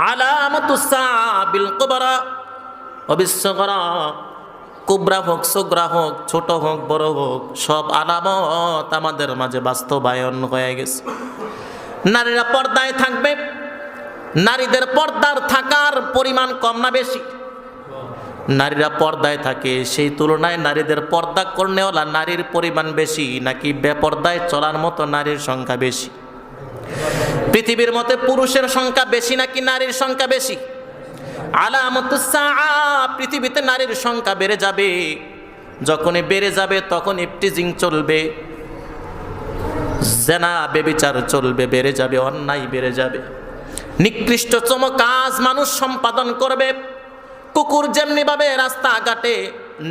আলামাতুস সাআ বিল কুবরা ওয়া বিস সাগরা, কুবরা হোক সুগরা হোক ছোট হোক বড় হোক সব আলামত আমাদের মাঝে বাস্তবায়ন হয়ে গেছে। নারীরা পর্দায় থাকবে, নারীদের পর্দার থাকার পরিমাণ কম না বেশি? নারীরা পর্দায় থাকে, সেই তুলনায় নারীদের পর্দা করনেওয়ালা নারীর পরিমাণ বেশি নাকি বেপর্দায় চলার মতো নারীর সংখ্যা বেশি? পৃথিবীর মধ্যে পুরুষের সংখ্যা বেশি নাকি নারীর সংখ্যা বেশি? আলামাতুস সাআ, পৃথিবীতে নারীর সংখ্যা বেড়ে যাবে। যখনই বেড়ে যাবে তখন ইফটিজিং চলবে, জেনা ব্যভিচার চলবে, বেড়ে যাবে, অন্যায় বেড়ে যাবে, নিকৃষ্টতম কাজ মানুষ সম্পাদন করবে। কুকুর যেমনি ভাবে রাস্তাঘাটে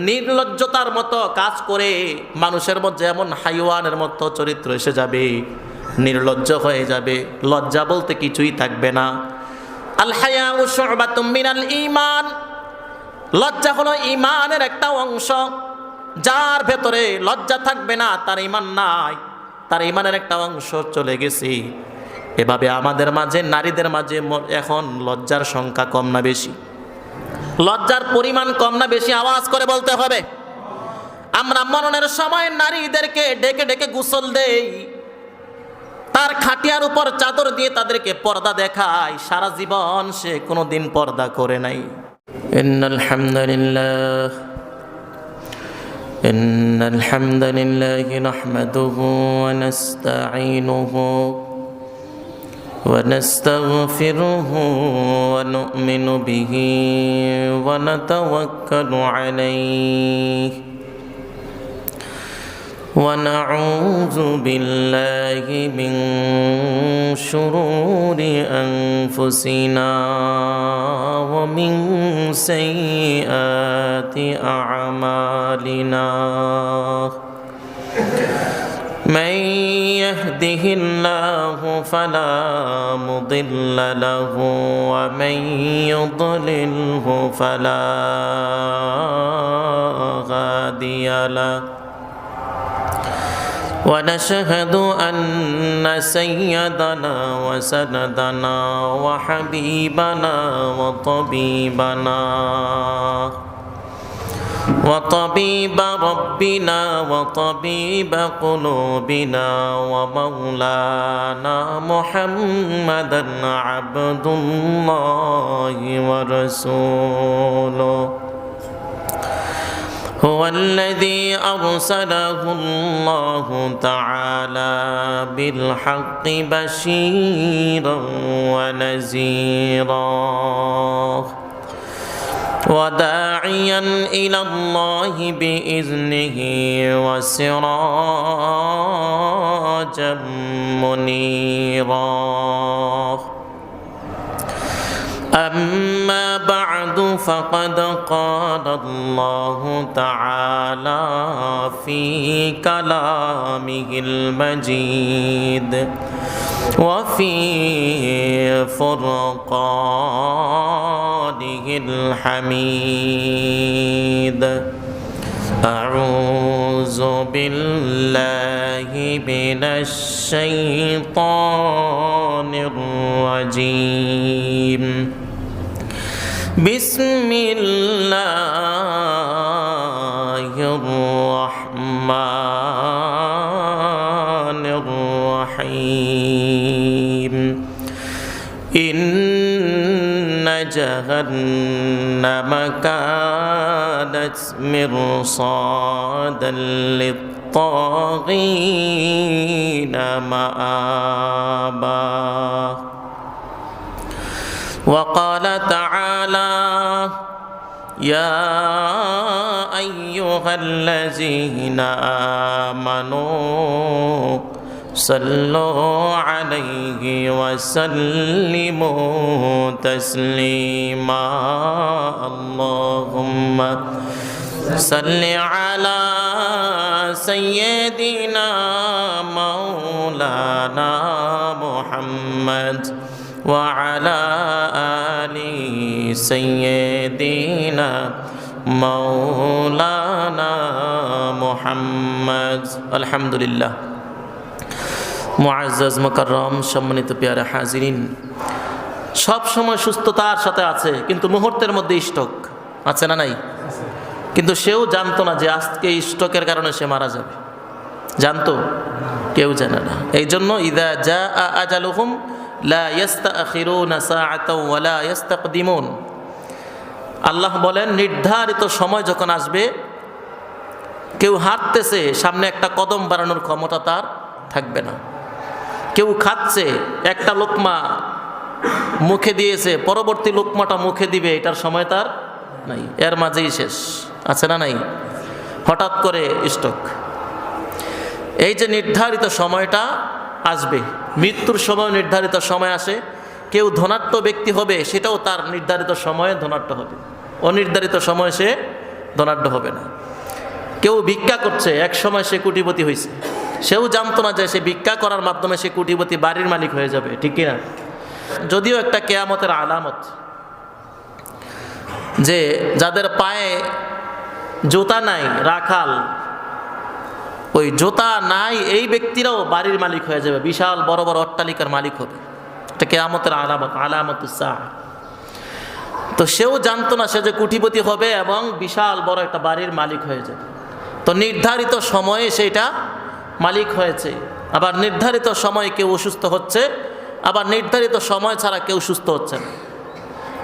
নির্লজ্জতার মতো কাজ করে, মানুষের মধ্যে এমন হাইওয়ানের মতো চরিত্র এসে যাবে, নির্লজ্জ হয়ে যাবে, লজ্জা বলতে কিছুই থাকবে না। আল হায়াউ শু'বাতুম মিনাল ঈমান, লজ্জা হলো ঈমানের একটা অংশ। যার ভেতরে লজ্জা থাকবে না তার ঈমান নাই, তার ঈমানের একটা অংশ চলে গেছে। এভাবে আমাদের মাঝে নারীদের মাঝে এখন লজ্জার সংখ্যা কম না বেশি? লজ্জার পরিমাণ কম না বেশি? আওয়াজ করে বলতে হবে। আমরা মরণের সময় নারীদেরকে ডেকে ডেকে গোসল দেই, তার খাটিয়ার উপর চাদর দিয়ে তাদেরকে পর্দা দেখাই, সারা জীবন সে কোনোদিন পর্দা করে নাই। ইন্নাল হামদালিল্লাহি নাহমাদুহু ওয়া নাস্তাঈনুহু ওয়া নাস্তাগফিরুহু ওয়া নু'মিনু বিহি ওয়া নাতাওয়াক্কালু আলাইহি ونعوذ بالله من شرور أنفسنا ومن سيئات أعمالنا من يهده الله فلا مضل له ومن يضلله فلا هادي له ونشهد أن سيدنا وسندنا وحبيبنا وطبيب ربنا وطبيب قلوبنا ومولانا محمدا عبد الله ورسوله هو الذي أرسله الله تعالى بالحق بشيرا ونذيرا وداعيا إلى الله بإذنه وسراجا منيرا. أما بعد فقد قال الله تعالى في كلامه المجيد وفي فرقانه الحميد. أعوذ بالله من الشيطان الرجيم. بسم الله الرحمن الرحيم. إن جهنم كانت مرصادا للطاغين مآبا. وقال تعالى يا أيها الذين آمنوا صلوا عليه وسلموا تسليما. اللهم صل على سيدنا مولانا محمد وعلى آل سيدنا مولانا محمد. الحمد لله. মুআজ্জাজ মুকাররম সম্মানিত প্যারা হাজিরিন, সব সময় সুস্থতার সাথে আছে, কিন্তু মুহূর্তের মধ্যে স্ট্রোক আছে না নাই? কিন্তু সেও জানতো না যে আজকে স্ট্রোকের কারণে সে মারা যাবে। জানতো? কেউ জানে না। এই জন্য ইদা জা আজালুহুম লা ইস্তাখিরুনা সাআতাও ওয়া লা ইস্তাকদিমুন। আল্লাহ বলেন নির্ধারিত সময় যখন আসবে, কেউ হাঁটতেছে, সামনে একটা কদম বাড়ানোর ক্ষমতা তার থাকবে না। কেউ খাচ্ছে, একটা লোকমা মুখে দিয়েছে, পরবর্তী লোকমাটা মুখে দিবে, এটার সময় তার নাই, এর মাঝেই শেষ। আছে না নাই? হঠাৎ করে স্ট্রোক। এই যে নির্ধারিত সময়টা আসবে, মৃত্যুর সময় নির্ধারিত সময় আসে। কেউ ধনাঢ্য ব্যক্তি হবে, সেটাও তার নির্ধারিত সময়ে ধনাঢ্য হবে, অনির্ধারিত সময় সে ধনাঢ্য হবে না। কেউ ভিক্ষা করছে, এক সময় সে কোটিপতি হয়েছে, সেও জানতো না যে সে ভিক্ষা করার মাধ্যমে সে কোটিপতি, বাড়ির মালিক হয়ে যাবে। ঠিক কিনা? যদিও একটা কেয়ামতের আলামত যে যাদের পায়ে জুতা নাই, রাখাল, ওই জুতা নাই, এই ব্যক্তিরাও বাড়ির মালিক হয়ে যাবে, বিশাল বড় বড় অট্টালিকার মালিক হবে। এটা কিয়ামতের আলামত, আলামাতুস সাআ। তো সেও জানতো না সে যে কোটিপতি হবে এবং বিশাল বড় একটা বাড়ির মালিক হয়ে যাবে। তো নির্ধারিত সময়ে সেটা মালিক হয়েছে। আবার নির্ধারিত সময়ে কেউ অসুস্থ হচ্ছে, আবার নির্ধারিত সময় ছাড়া কেউ সুস্থ হচ্ছে না।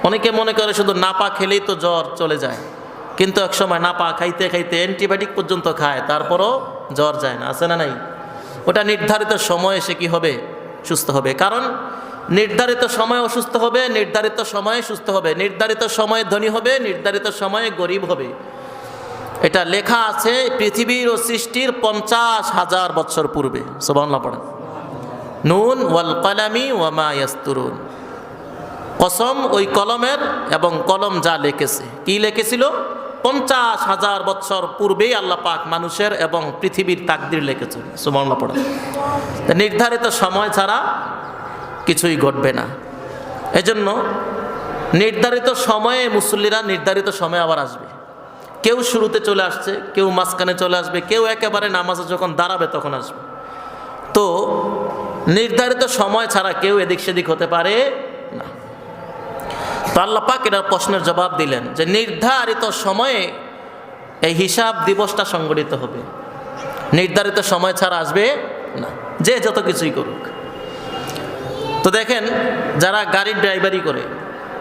অনেকে মনে করে শুধু নাপা খেলেই তো জ্বর চলে যায়, কিন্তু এক সময় নাপা খাইতে খাইতে অ্যান্টিবায়োটিক পর্যন্ত খায়, তারপরও জ্বর যায় না। আছে না নাই? ওটা নির্ধারিত সময়ে সে কি হবে? সুস্থ হবে। কারণ নির্ধারিত সময়ে অসুস্থ হবে, নির্ধারিত সময়ে সুস্থ হবে, নির্ধারিত সময়ে ধনী হবে, নির্ধারিত সময়ে গরিব হবে। এটা লেখা আছে পৃথিবীর ও সৃষ্টির 50,000 বছর পূর্বে। সুবহানাল্লাহ পড়েন। নুন ওয়াল কলামি ওয়া মা ইয়াসতুরুন। কসম ওই কলমের এবং কলম যা লিখেছে। কি লিখেছিল? 50,000 বছর পূর্বেই আল্লাহ পাক মানুষের এবং পৃথিবীর তাকদীর লিখেছেন। সুবহানাল্লাহ পড়েন। নির্ধারিত সময় ছাড়া কিছুই ঘটবে না। এজন্য নির্ধারিত সময়ে মুসল্লিরা নির্ধারিত সময়ে আবার আসবে। কেউ শুরুতে চলে আসছে, কেউ মাঝখানে চলে আসবে, কেউ একেবারে নামাজে যখন দাঁড়াবে তখন আসবে। তো নির্ধারিত সময় ছাড়া কেউ এদিক সেদিক হতে পারে না। তো আল্লাহ পাক এটার প্রশ্নের জবাব দিলেন যে নির্ধারিত সময়ে এই হিসাব দিবসটা সংগঠিত হবে, নির্ধারিত সময় ছাড়া আসবে না, যে যত কিছুই করুক। তো দেখেন, যারা গাড়ির ড্রাইভারি করে,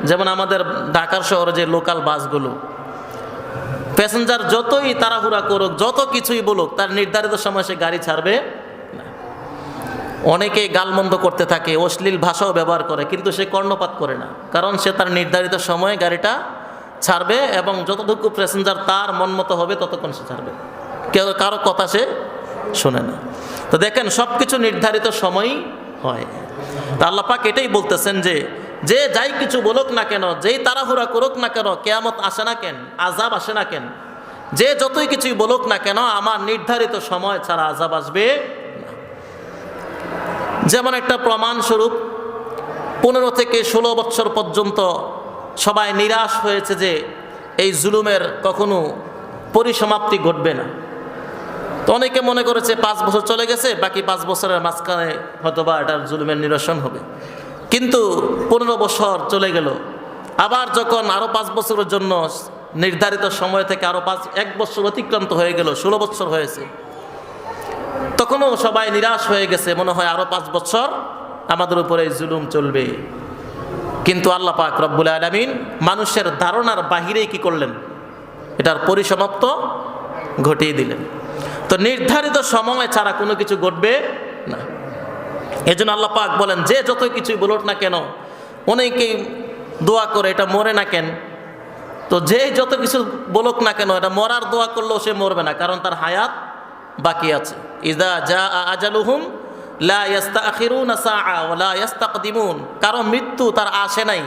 যেমন আমাদের ঢাকার শহরে যে লোকাল বাসগুলো, প্যাসেঞ্জার যতই তাড়াহুড়া করুক, যত কিছুই বলুক, তার নির্ধারিত সময় সে গাড়ি ছাড়বে না। অনেকে গালমন্দ করতে থাকে, অশ্লীল ভাষাও ব্যবহার করে, কিন্তু সে কর্ণপাত করে না, কারণ সে তার নির্ধারিত সময়ে গাড়িটা ছাড়বে এবং যতটুকু প্যাসেঞ্জার তার মন মতো হবে ততক্ষণ সে ছাড়বে, কেউ কারো কথা সে শোনে না। তো দেখেন, সব কিছু নির্ধারিত সময়ই হয়। তা আল্লাহ পাক এটাই বলতেছেন যে যে যাই কিছু বলুক না কেন, যেই তাড়াহুড়া করুক না কেন, কিয়ামত আসে না কেন, আযাব আসে না কেন, যে যতই কিছুই বলুক না কেন, আমার নির্ধারিত সময় ছাড়া আযাব আসবে না। যেমন একটা প্রমাণস্বরূপ 15 থেকে 16 বছর পর্যন্ত সবাই নিরাশ হয়েছে যে এই জুলুমের কখনো পরিসমাপ্তি ঘটবে না। তো অনেকে মনে করেছে 5 বছর চলে গেছে, বাকি 5 বছরের মাঝখানে হয়তোবা এটার জুলুমের নিরসন হবে। কিন্তু 15 বছর চলে গেল, আবার যখন আরও 5 বছরের জন্য নির্ধারিত সময় থেকে আরও 1 বছর অতিক্রান্ত হয়ে গেল, 16 বছর হয়েছে, তখনও সবাই নিরাশ হয়ে গেছে, মনে হয় আরও 5 বছর আমাদের উপরে জুলুম চলবে। কিন্তু আল্লাহ পাক রব্বুল আলামিন মানুষের ধারণার বাহিরেই কি করলেন? এটার পরিসমাপ্ত ঘটিয়ে দিলেন। তো নির্ধারিত সময় ছাড়া কোনো কিছু ঘটবে না। এজন্য আল্লাহ পাক বলেন, যে যত কিছুই বলুক না কেন, অনেকেই দোয়া করে এটা মরে না কেন, তো যে যত কিছু বলুক না কেন, এটা মরার দোয়া করলেও সে মরবে না, কারণ তার হায়াত বাকি আছে। ইযা জাআ আজালুহুম লা ইস্তাখিরুনা সাআ ওয়া লা ইস্তাকদিমুন। কারণ মৃত্যু তার আসে নাই,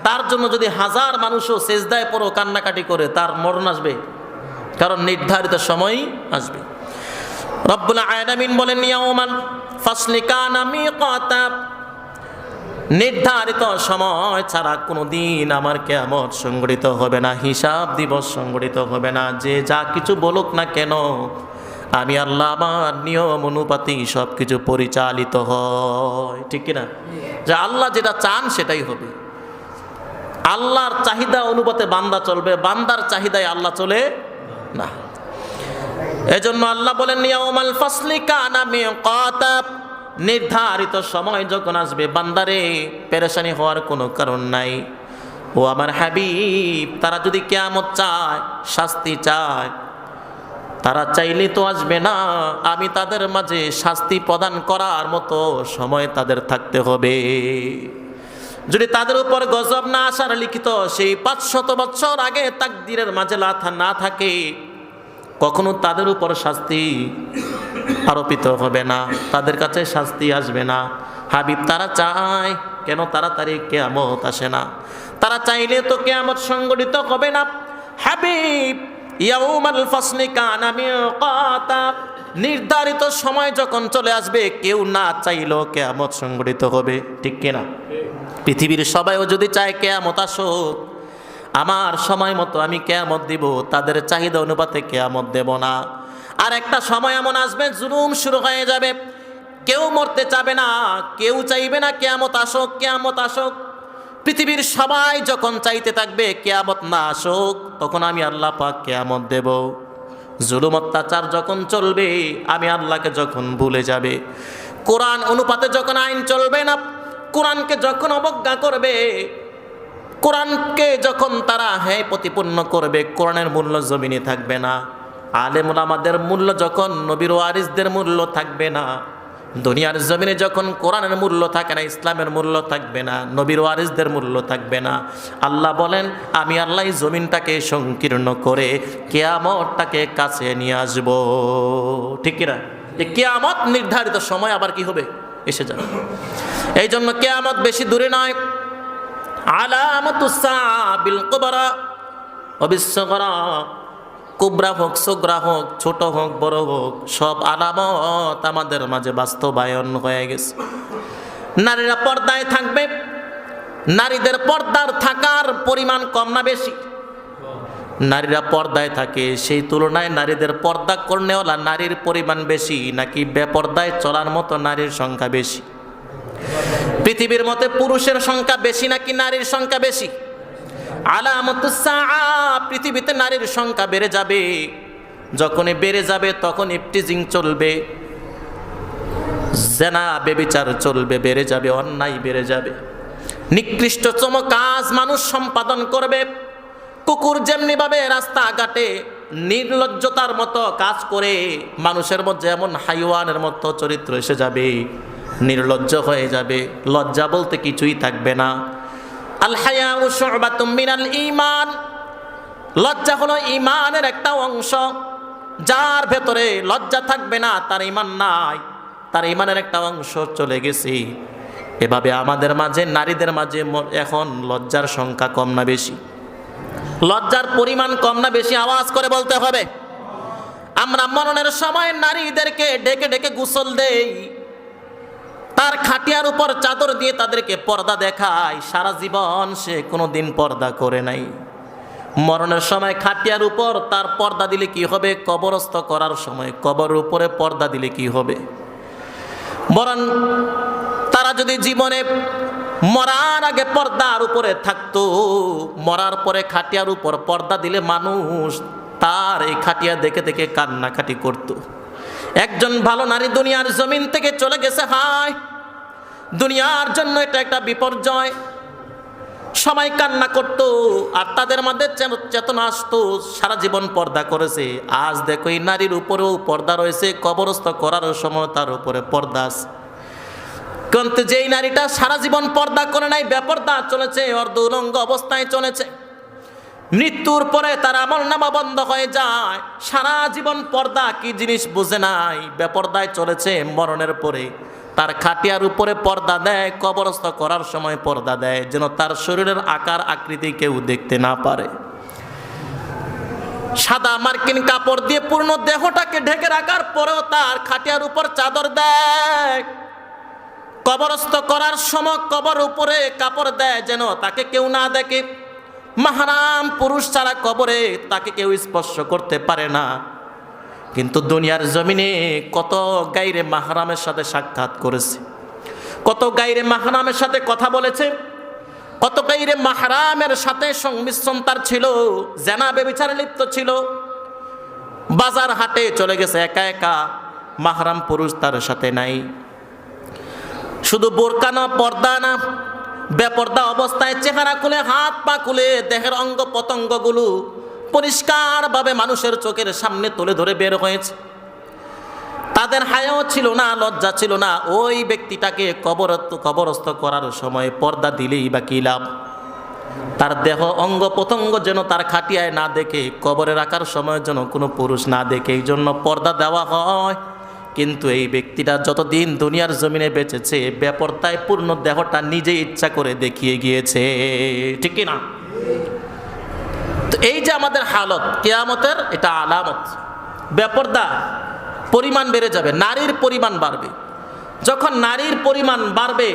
তার জন্য যদি 1000 মানুষও সেজদায় পড়ো, কান্নাকাটি করে, তার মরণ আসবে, কারণ নির্ধারিত সময়ই আসবে। রব্বুল আলামিন বলেন, ইয়াউমান ফাসলি কানা মিকাতা। নির্ধারিত সময় ছাড়া কোনো দিন আমার কিয়ামত সংগঠিত হবে না, হিসাব দিবস সংগঠিত হবে না। যে যা কিছু বলুক না কেন, আমি আল্লাহ আমার নিয়ম অনুপাতেই সব কিছু পরিচালিত হয়, ঠিক কিনা? যে আল্লাহ যেটা চান সেটাই হবে। আল্লাহর চাহিদা অনুপাতে বান্দা চলবে, বান্দার চাহিদায় আল্লাহ চলে না। এজন্য আল্লাহ বলেন ইয়াউমাল ফাসলি কানা মিকাতা, নির্ধারিত সময় যখন আসবে বান্দারে পেরেশানি হওয়ার কোনো কারণ নাই। ও আমার হাবিব, তারা যদি কিয়ামত চায়, শাস্তি চায়, তারা চাইলে তো আসবে না। আমি তাদের মাঝে শাস্তি প্রদান করার মতো সময় তাদের থাকতে হবে। যদি তাদের উপর গজব না আসার লিখিত সেই 500 বছর আগে তাকদীরের মাঝে না থাকে, কখনো তাদের উপর শাস্তি আরোপিত হবে না, তাদের কাছে শাস্তি আসবে না। হাবিব, তারা চায় কেন তাড়াতাড়ি কিয়ামত আসে না? তারা চাইলে তো কিয়ামত সংগঠিত হবে না। হাবিব, ইয়াউমাল ফাসলি কানা মিকাতা, নির্ধারিত সময় যখন চলে আসবে কেউ না চাইলেও কিয়ামত সংগঠিত হবে, ঠিক কিনা? পৃথিবীর সবাইও যদি চায় কিয়ামত আসুক, আমার সময় মতো আমি কিয়ামত দিব, তাদের চাহিদা অনুপাতে কিয়ামত দেব না। আর একটা সময় এমন আসবে জুলুম শুরু হয়ে যাবে, কেউ মরতে চাবে না, কেউ চাইবে না কিয়ামত আসুক, কিয়ামত আসুক। পৃথিবীর সবাই যখন চাইতে থাকবে কিয়ামত না আসুক, তখন আমি আল্লাহ পাক কিয়ামত দেব। জুলুম অত্যাচার যখন চলবে, আমি আল্লাহকে যখন ভুলে যাবে, কোরআন অনুপাতে যখন আইন চলবে না, কোরআনকে যখন অবজ্ঞা করবে, কোরআনকে যখন তারা প্রতিপন্ন করবে, কোরআনের মূল্য জমিনে থাকবে না। আলেম ওলামাদের মূল্য যখন, নবীর ওয়ারিসদের মূল্য থাকবে না। দুনিয়ার জমিনে যখন কোরআনের মূল্য থাকে না, ইসলামের মূল্য থাকবে না, নবীর ওয়ারিসদের মূল্য থাকবে না, আল্লাহ বলেন আমি আল্লাহ জমিনটাকে সংকীর্ণ করে কিয়ামতটাকে কাছে নিয়ে আসব, ঠিক কিনা? যে কিয়ামত নির্ধারিত সময় আবার কি হবে, এসে যাবে। এই জন্য কিয়ামত বেশি দূরে নয়। আলামাতুস সাআ বিল কুবরা ওয়া বিস সাগরা, কুবরা হোক, সুগরা হোক, ছোট হোক, বড় হোক, সব আলামত আমাদের মাঝে বাস্তবায়ন হয়ে গেছে। নারীরা পর্দায় থাকবে, নারীদের পর্দার থাকার পরিমাণ কম না বেশি? নারীরা পর্দায় থাকে, সেই তুলনায় নারীদের পর্দা করনেওয়ালা নারীর পরিমাণ বেশি, নাকি বেপর্দায় চলার মতো নারীর সংখ্যা বেশি? পৃথিবীর মতে পুরুষের সংখ্যা বেশি নাকি নারীর সংখ্যা বেশি? আলামাতুস সাআ, পৃথিবীতে নারীর সংখ্যা বেড়ে যাবে। যখনই বেড়ে যাবে তখন ইফটিজিং চলবে, জেনা বেবিচার চলবে, বেড়ে যাবে, অন্যায় বেড়ে যাবে, নিকৃষ্টতম কাজ মানুষ সম্পাদন করবে। কুকুর যেমনিভাবে রাস্তাঘাটে নির্লজ্জতার মতো কাজ করে, মানুষের মধ্যে এমন হাইওয়ানের মতো চরিত্র এসে যাবে, নির্লজ্জ হয়ে যাবে, লজ্জা বলতে কিছুই থাকবে না। আল হায়াউ শু'বাতুম মিনাল ঈমান, লজ্জা হলো ঈমানের একটা অংশ। যার ভেতরে লজ্জা থাকবে না তার ঈমান নাই, তার ঈমানের একটা অংশ চলে গেছে। এভাবে আমাদের মাঝে, নারীদের মাঝে এখন লজ্জার সংখ্যা কম না বেশি? লজ্জার পরিমাণ কম না বেশি? আওয়াজ করে বলতে হবে। আমরা মরণের সময় নারীদেরকে ডেকে ডেকে গোসল দেই, তার খাটিয়ার উপর চাদর দিয়ে তাদেরকে পর্দা দেখায়, সারা জীবন সে কোনোদিন পর্দা করে নাই। মরণের সময় খাটিয়ার উপর তার পর্দা দিলে কি হবে? কবরস্থ করার সময় কবরের উপরে পর্দা দিলে কি হবে? বরং তারা যদি জীবনে মরার আগে পর্দার উপরে থাকতো, মরার পরে খাটিয়ার উপর পর্দা দিলে মানুষ তার এই খাটিয়া দেখে দেখে কান্নাকাটি করত। একজন ভালো নারী দুনিয়ার জমিন থেকে চলে গেছে, হায় দুনিয়ার জন্য এটা একটা বিপর্যয়। সবাই কান্না করত, আর তাদের মধ্যে চেতনা আসতো, সারা জীবন পর্দা করেছে। আজ দেখো এই নারীর উপরেও পর্দা রয়েছে, কবরস্থ করার সময় তার উপরে পর্দা আছে। কিন্তু যেই নারীটা সারা জীবন পর্দা করে নাই, বেপর্দা চলেছে, অর্ধ উলঙ্গ অবস্থায় চলেছে, মৃত্যুর পরে তার আমলনামা বন্ধ হয়ে যায়। সারা জীবন পর্দা কি জিনিস বুঝে নাই, বেপর্দায় চলেছে, মরণের পরে তার খাটিয়ার উপরে পর্দা দেয়, কবরস্থ করার সময় পর্দা দেয়, যেন তার শরীরের আকার আকৃতি কেউ দেখতে না পারে। সাদা মার্কিন কাপড় দিয়ে পূর্ণ দেহটাকে ঢেকে রাখার পরেও তার খাটিয়ার উপর চাদর দেয়। কবরস্থ করার সময় কবর উপরে কাপড় দেয়, যেন তাকে কেউ না দেখে। মাহরাম পুরুষ ছাড়া কবরে তাকে কেউ স্পর্শ করতে পারে না। কিন্তু দুনিয়ার জমিনে কত গায়রে মাহরামের সাথে সাক্ষাৎ করেছে, কত গায়রে মাহরামের সাথে কথা বলেছে, কত গায়রে মাহরামের সাথে সংমিশ্রণ তার ছিল, জেনা ব্যভিচারে লিপ্ত ছিল। বাজার হাটে চলে গেছে একা একা, মাহরাম পুরুষ তার সাথে নাই। শুধু বোরকা না, পর্দা না, বেপর্দা অবস্থায় চেহারা খুলে, হাত পা খুলে, দেহের অঙ্গ প্রত্যঙ্গগুলো পরিষ্কারভাবে মানুষের চোখের সামনে তুলে ধরে বের হয়েছে। তাদের হায়াও ছিল না, লজ্জা ছিল না। ওই ব্যক্তিটাকে কবরস্থ করার সময় পর্দা দিলেই বা কি লাভ? তার দেহ অঙ্গ প্রত্যঙ্গ যেন তার খাটিয়ায় না দেখে, কবরে রাখার সময় যেন কোনো পুরুষ না দেখে, এই জন্য পর্দা দেওয়া হয়। কিন্তু এই ব্যক্তিটা যতদিন দুনিয়ার জমিনে বেঁচেছে, বেপরদায় পূর্ণ দেহটা নিজে ইচ্ছা করে দেখিয়ে গিয়েছে, ঠিক কি না? তো এই যে আমাদের হালত, কিয়ামতের এটা আলামত। বেপরদা পরিমাণ বেড়ে যাবে, নারীর পরিমাণ বাড়বে। যখন নারীর পরিমাণ বাড়বে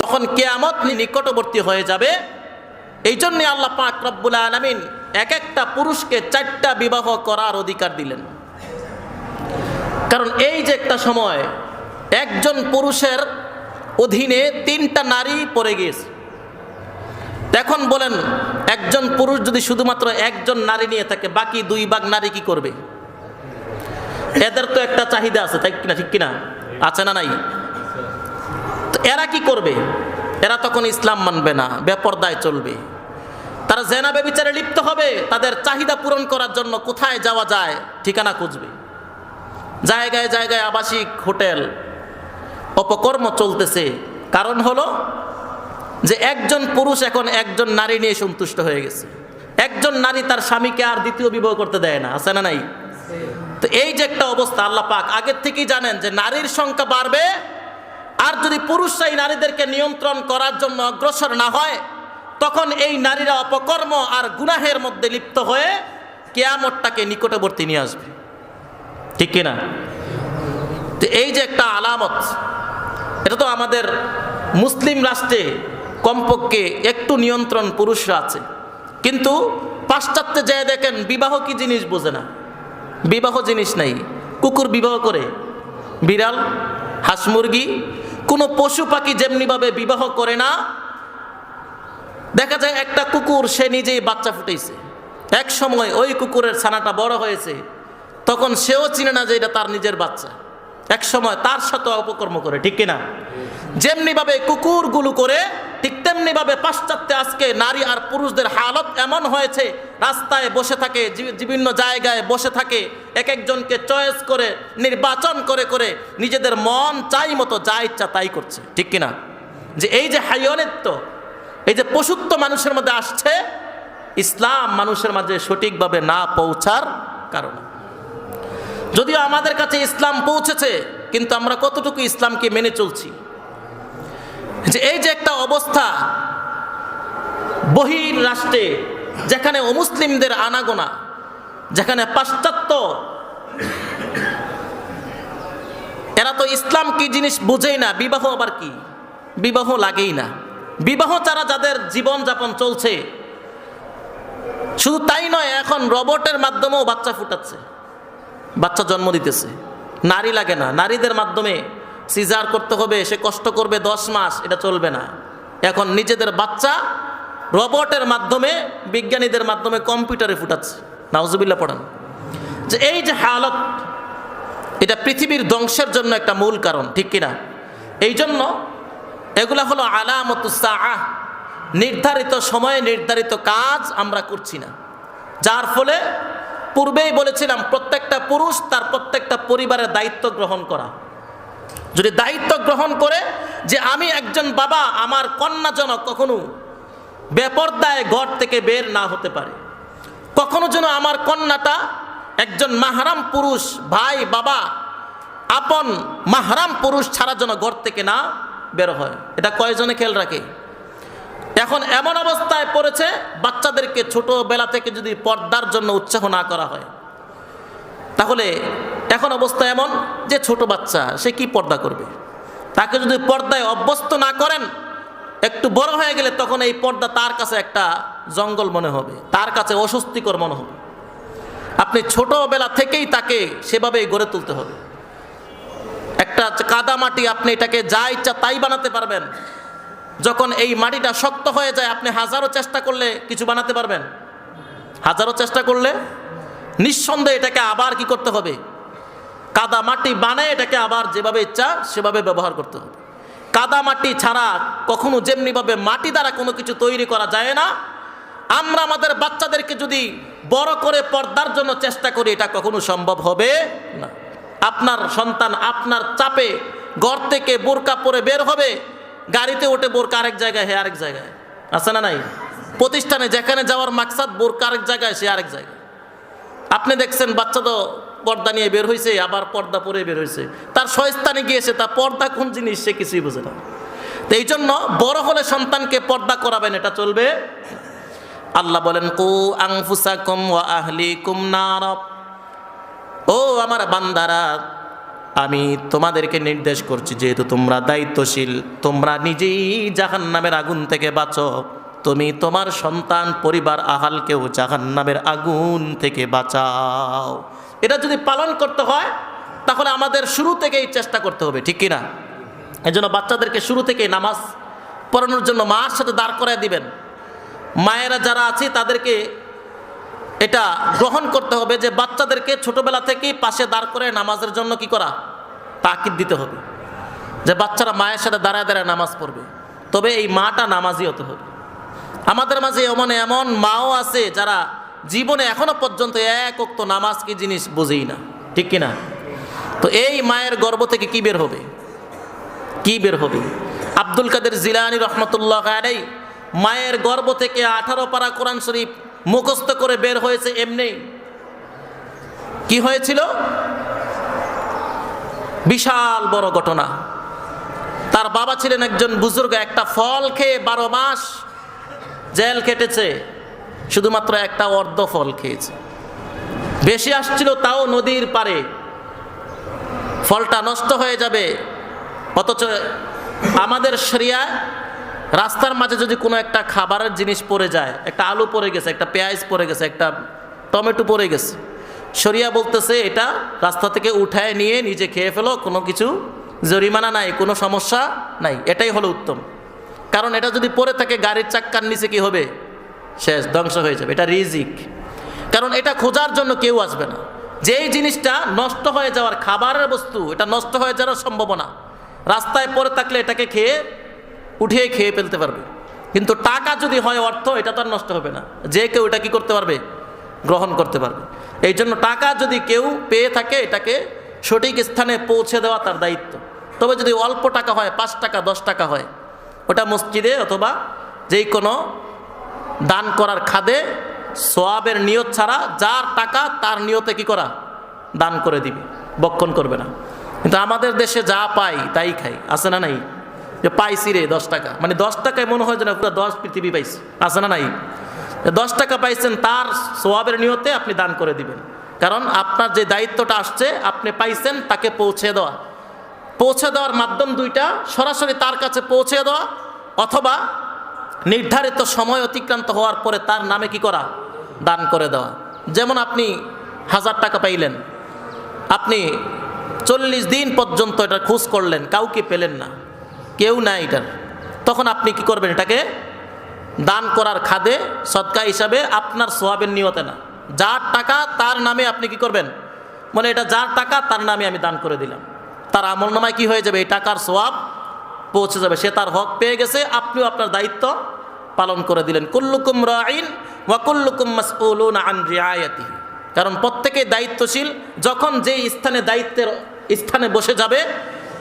তখন কিয়ামত নিকটবর্তী হয়ে যাবে। এই জন্য আল্লাহ পাক রব্বুল আলামিন এক একটা পুরুষকে 4টা বিবাহ করার অধিকার দিলেন। কারণ এই যে একটা সময় একজন পুরুষের অধীনে 3টা নারী পড়ে গিয়েছে। এখন বলেন, একজন পুরুষ যদি শুধুমাত্র একজন নারী নিয়ে থাকে, বাকি 2 ভাগ নারী কি করবে? এদের তো একটা চাহিদা আছে, তাই কিনা? ঠিক কিনা? আছে না নাই? তো এরা কি করবে? এরা তখন ইসলাম মানবে না, বেপরদায় চলবে। তারা জেনা ব্যভিচারে লিপ্ত হবে। তাদের চাহিদা পূরণ করার জন্য কোথায় যাওয়া যায় ঠিকানা খুঁজবে। জায়গায় জায়গায় আবাসিক হোটেল, অপকর্ম চলতেছে। কারণ হলো যে একজন পুরুষ এখন একজন নারী নিয়ে সন্তুষ্ট হয়ে গেছে। একজন নারী তার স্বামীকে আর দ্বিতীয় বিবাহ করতে দেয় না, আছে না নাই? তো এই যে একটা অবস্থা, আল্লাহ পাক আগের থেকেই জানেন যে নারীর সংখ্যা বাড়বে। আর যদি পুরুষরাই নারীদেরকে নিয়ন্ত্রণ করার জন্য অগ্রসর না হয়, তখন এই নারীরা অপকর্ম আর গুনাহের মধ্যে লিপ্ত হয়ে কিয়ামতটাকে নিকটবর্তী নিয়ে আসবে, ঠিক কিনা? তো এই যে একটা আলামত, এটা তো আমাদের মুসলিম রাষ্ট্রে কমপক্ষে একটু নিয়ন্ত্রণ পুরুষরা আছে। কিন্তু পাশ্চাত্যে যেয়ে দেখেন, বিবাহ কি জিনিস বোঝে না। বিবাহ জিনিস নাই। কুকুর বিবাহ করে, বিড়াল, হাঁস মুরগি, কোনো পশু পাখি যেমনিভাবে বিবাহ করে না। দেখা যায় একটা কুকুর সে নিজেই বাচ্চা ফুটেছে, এক সময় ওই কুকুরের ছানাটা বড় হয়েছে, তখন সেও চিনে না যে এটা তার নিজের বাচ্চা। এক সময় তার সাথে অপকর্ম করে, ঠিক কিনা? যেমনিভাবে কুকুরগুলো করে, ঠিক তেমনিভাবে পাশ্চাত্যে আজকে নারী আর পুরুষদের হালত এমন হয়েছে, রাস্তায় বসে থাকে, বিভিন্ন জায়গায় বসে থাকে, এক একজনকে চয়েস করে, নির্বাচন করে করে নিজেদের মন চাই মতো যা ইচ্ছা তাই করছে, ঠিক কিনা? যে এই যে হাইওয়ানিত্ব, এই যে পশুত্ব মানুষের মধ্যে আসছে, ইসলাম মানুষের মাঝে সঠিকভাবে না পৌঁছার কারণে। যদিও আমাদের কাছে ইসলাম পৌঁছেছে, কিন্তু আমরা কতটুকু ইসলামকে মেনে চলছি? যে এই যে একটা অবস্থা বহির রাষ্ট্রে, যেখানে অমুসলিমদের আনাগোনা, যেখানে পাশ্চাত্য, এরা তো ইসলাম কি জিনিস বুঝেই না। বিবাহ আবার কি? বিবাহ লাগেই না। বিবাহ ছাড়া যাদের জীবন যাপন চলছে, শুধু তাই নয়, এখন রোবটের মাধ্যমেও বাচ্চা ফুটাচ্ছে, বাচ্চা জন্ম দিতেছে। নারী লাগে না, নারীদের মাধ্যমে সিজার করতে হবে, সে কষ্ট করবে 10 মাস, এটা চলবে না। এখন নিজেদের বাচ্চা রোবটের মাধ্যমে, বিজ্ঞানীদের মাধ্যমে, কম্পিউটারে ফুটাচ্ছে। নাউজুবিল্লাহ পড়ান। যে এই যে হালত, এটা পৃথিবীর ধ্বংসের জন্য একটা মূল কারণ, ঠিক কিনা? এই জন্য এগুলা হলো আলামাতুস সাআহ। নির্ধারিত সময়ে নির্ধারিত কাজ আমরা করছি না, যার ফলে পূর্বেই বলেছিলাম প্রত্যেকটা পুরুষ তার প্রত্যেকটা পরিবারের দায়িত্ব গ্রহণ করা। যদি দায়িত্ব গ্রহণ করে যে আমি একজন বাবা, আমার কন্যা যেন কখনো বেপরদায় ঘর থেকে বের না হতে পারে, কখনো যেন আমার কন্যাটা একজন মাহরাম পুরুষ, ভাই, বাবা, আপন মাহরাম পুরুষ ছাড়া যেন ঘর থেকে না বের হয়। এটা কয়জনে খেয়াল রাখে? এখন এমন অবস্থায় পড়েছে, বাচ্চাদেরকে ছোটবেলা থেকে যদি পর্দার জন্য উৎসাহ না করা হয়, তাহলে এখন অবস্থা এমন যে ছোট বাচ্চা সে কি পর্দা করবে? তাকে যদি পর্দায় অভ্যস্ত না করেন, একটু বড় হয়ে গেলে তখন এই পর্দা তার কাছে একটা জঙ্গল মনে হবে, তার কাছে অস্বস্তিকর মনে হবে। আপনি ছোটবেলা থেকেই তাকে সেভাবেই গড়ে তুলতে হবে। একটা কাদা মাটি আপনি এটাকে যা ইচ্ছা তাই বানাতে পারবেন, যখন এই মাটিটা শক্ত হয়ে যায় আপনি হাজারো চেষ্টা করলে কিছু বানাতে পারবেন? হাজারো চেষ্টা করলে নিঃসন্দেহে এটাকে আবার কি করতে হবে? কাদা মাটি বানায় এটাকে আবার যেভাবে ইচ্ছা সেভাবে ব্যবহার করতে হবে। কাদা মাটি ছাড়া কখনো যেমনিভাবে মাটি দ্বারা কোনো কিছু তৈরি করা যায় না, আমরা আমাদের বাচ্চাদেরকে যদি বড় করে পর্দার জন্য চেষ্টা করি এটা কখনো সম্ভব হবে না। আপনার সন্তান আপনার চাপে ঘর থেকে বোরকা পরে বের হবে, গাড়িতে উঠে বোরকা আরেক জায়গায়, হে আরেক জায়গায়, আছে না নাই? প্রতিষ্ঠানে যেখানে যাওয়ার মাকসাদ বোরকা আরেক জায়গায়, সে আরেক জায়গায়। আপনি দেখছেন বাচ্চা তো পর্দা নিয়ে বের হয়েছে, আবার পর্দা পরে বের হয়েছে, তার স্বস্থানে গিয়েছে, তার পর্দা কোন জিনিস সে কিছুই বোঝে না। তো এই জন্য বড় হলে সন্তানকে পর্দা করাবেন, এটা চলবে। আল্লাহ বলেন কু আনফুসাকুম ওয়া আহলিকুম নার, ও আমার বান্দারা আমি তোমাদেরকে নির্দেশ করছি, যেহেতু তোমরা দায়িত্বশীল, তোমরা নিজেই জাহান্নামের আগুন থেকে বাঁচো, তুমি তোমার সন্তান পরিবার আহালকেও জাহান্নামের আগুন থেকে বাঁচাও। এটা যদি পালন করতে হয় তাহলে আমাদের শুরু থেকেই চেষ্টা করতে হবে, ঠিক কিনা? এই জন্য বাচ্চাদেরকে শুরু থেকেই নামাজ পড়ানোর জন্য মার সাথে দাঁড় করায় দিবেন। মায়েরা যারা আছে তাদেরকে এটা গ্রহণ করতে হবে যে বাচ্চাদেরকে ছোটবেলা থেকেই পাশে দাঁড় করে নামাজের জন্য কি করা, তাকিদ দিতে হবে যে বাচ্চারা মায়ের সাথে দাঁড়ায় দাঁড়ায় নামাজ পড়বে, তবে এই মাটা নামাজি হতে হবে। আমাদের মাঝে এমন মাও আছে যারা জীবনে এখনো পর্যন্ত এক ওয়াক্ত নামাজ কি জিনিস বুঝেই না, ঠিক কিনা? তো এই মায়ের গর্ভ থেকে কি বের হবে? কি বের হবে? আব্দুল কাদের জিলানী রহমতুল্লাহ আলাইহি মায়ের গর্ভ থেকে 18 পারা কোরআন শরীফ মুখস্থ করে বের হয়েছে এমনি। কি হয়েছিল? বিশাল বড় ঘটনা। তার বাবা ছিলেন একজন বুজুর্গ, একটা ফল খেয়ে 12 মাস জেল কেটেছে, শুধুমাত্র একটা অর্ধ ফল খেয়েছে। বেশি আসছিল তাও নদীর পারে, ফলটা নষ্ট হয়ে যাবে। অথচ আমাদের শরিয়ায় রাস্তার মাঝে যদি কোনো একটা খাবারের জিনিস পড়ে যায়, একটা আলু পড়ে গেছে, একটা পেঁয়াজ পড়ে গেছে, একটা টমেটো পড়ে গেছে, শরিয়া বলতেছে এটা রাস্তা থেকে উঠায় নিয়ে নিজে খেয়ে ফেলো, কোনো কিছু জরিমানা নাই, কোনো সমস্যা নাই। এটাই হলো উত্তম। কারণ এটা যদি পড়ে থাকে গাড়ির চাক্কার নিচে কি হবে? শেষ, ধ্বংস হয়ে যাবে। এটা রিজিক, কারণ এটা খোঁজার জন্য কেউ আসবে না। যেই জিনিসটা নষ্ট হয়ে যাওয়ার খাবারের বস্তু, এটা নষ্ট হয়ে যাওয়ার সম্ভাবনা, রাস্তায় পড়ে থাকলে এটাকে উঠিয়ে খেয়ে ফেলতে পারবে। কিন্তু টাকা যদি হয় অর্থ, এটা তো আর নষ্ট হবে না, যে কেউ এটা কি করতে পারবে? গ্রহণ করতে পারবে। এই জন্য টাকা যদি কেউ পেয়ে থাকে এটাকে সঠিক স্থানে পৌঁছে দেওয়া তার দায়িত্ব। তবে যদি অল্প টাকা হয়, 5 টাকা 10 টাকা হয়, ওটা মসজিদে অথবা যেই কোনো দান করার খাদে সোয়াবের নিয়ত ছাড়া যার টাকা তার নিয়তে কি করা? দান করে দিবে, বক্ষণ করবে না। কিন্তু আমাদের দেশে যা পাই তাই খাই, আছে না নাই? যে পাইছি রে 10 টাকা, মানে 10 টাকায় মনে হয় যে না পুরো 10 পৃথিবী পাইছি, আছে না নাই? 10 টাকা পাইছেন, তার সোয়াবের নিয়তে আপনি দান করে দিবেন। কারণ আপনার যে দায়িত্বটা আসছে আপনি পাইছেন, তাকে পৌঁছে দেওয়ার মাধ্যম দুইটা, সরাসরি তার কাছে পৌঁছে দেওয়া অথবা নির্ধারিত সময় অতিক্রান্ত হওয়ার পরে তার নামে কি করা? দান করে দেওয়া। যেমন আপনি 1000 টাকা পাইলেন, আপনি 40 দিন পর্যন্ত এটা খোঁজ করলেন, কাউকে পেলেন না, কেউ নাই এটার, তখন আপনি কি করবেন? এটাকে দান করার খাদে সদকা হিসাবে, আপনার সোয়াবের নিয়তে না, যার টাকা তার নামে আপনি কি করবেন? মানে এটা যার টাকা তার নামে আমি দান করে দিলাম, তার আমলনামায় কি হয়ে যাবে? এই টাকার সোয়াব পৌঁছে যাবে, সে তার হক পেয়ে গেছে, আপনিও আপনার দায়িত্ব পালন করে দিলেন। কুল্লুকুম রাইন ওয়া কুল্লুকুম মাসউলুন আন রিআয়াতিহি। কারণ প্রত্যেকেই দায়িত্বশীল, যখন যেই দায়িত্বের স্থানে বসে যাবে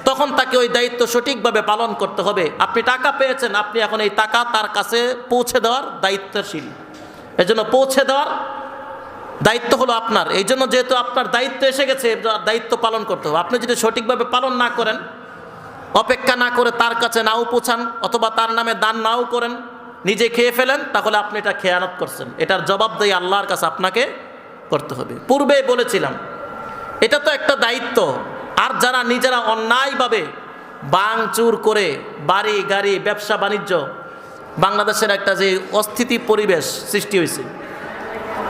তখন তাকে ওই দায়িত্ব সঠিকভাবে পালন করতে হবে। আপনি টাকা পেয়েছেন, আপনি এখন এই টাকা তার কাছে পৌঁছে দেওয়ার দায়িত্বশীল। এই জন্য পৌঁছে দেওয়ার দায়িত্ব হলো আপনার। এই জন্য যেহেতু আপনার দায়িত্ব এসে গেছে, দায়িত্ব পালন করতে হবে। আপনি যদি সঠিকভাবে পালন না করেন, অপেক্ষা না করে তার কাছে নাও পৌঁছান অথবা তার নামে দান নাও করেন, নিজে খেয়ে ফেলেন, তাহলে আপনি এটা খেয়ানত করছেন। এটার জবাবদাহি আল্লাহর কাছে আপনাকে করতে হবে। পূর্বে বলেছিলাম এটা তো একটা দায়িত্ব। আর যারা নিজেরা অন্যায়ভাবে ভাঙচুর করে বাড়ি গাড়ি ব্যবসা বাণিজ্য, বাংলাদেশের একটা যে অস্থিতি পরিবেশ সৃষ্টি হয়েছে,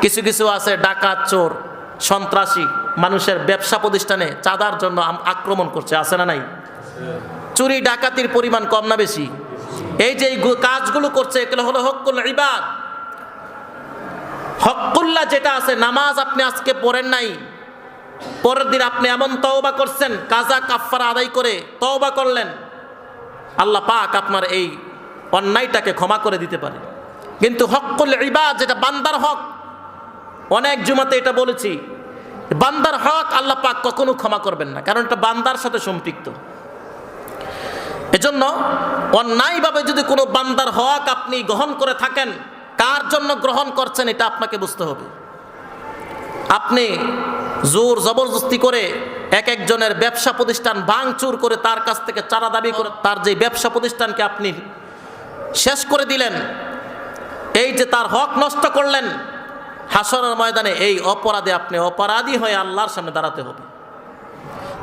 কিছু কিছু আছে ডাকাত চোর, সন্ত্রাসী মানুষের ব্যবসা প্রতিষ্ঠানে চাঁদার জন্য আক্রমণ করছে, আছে না নাই? চুরি ডাকাতির পরিমাণ কম না বেশি? এই যে কাজগুলো করছে এগুলো হলো হকুল ইবাদ। হকুল্লাহ যেটা আছে, নামাজ আপনি আজকে পড়েন নাই, পরের দিন আপনি এমন তওবা করছেন, কাজা কাফারা আদায় করে তওবা করলেন, আল্লাহ পাক আপনার এই অন্যায়টাকে ক্ষমা করে দিতে পারে। কিন্তু হকুল ইবাদ যেটা বান্দার হক, অনেক জুমাতে এটা বলেছি, বান্দার হক আল্লাহ পাক কখনো ক্ষমা করবেন না, কারণ এটা বান্দার সাথে সম্পৃক্ত। এজন্য অন্যায়ভাবে যদি কোনো বান্দার হক আপনি গ্রহণ করে থাকেন, কার জন্য গ্রহণ করছেন এটা আপনাকে বুঝতে হবে। আপনি জোর জবরদস্তি করে এক একজনের ব্যবসা প্রতিষ্ঠান ভাঙচুর করে তার কাছ থেকে চাঁদা দাবি করে তার যে ব্যবসা প্রতিষ্ঠানকে আপনি শেষ করে দিলেন, এই যে তার হক নষ্ট করলেন, হাসরের ময়দানে এই অপরাধে আপনি অপরাধী হয়ে আল্লাহর সামনে দাঁড়াতে হবে।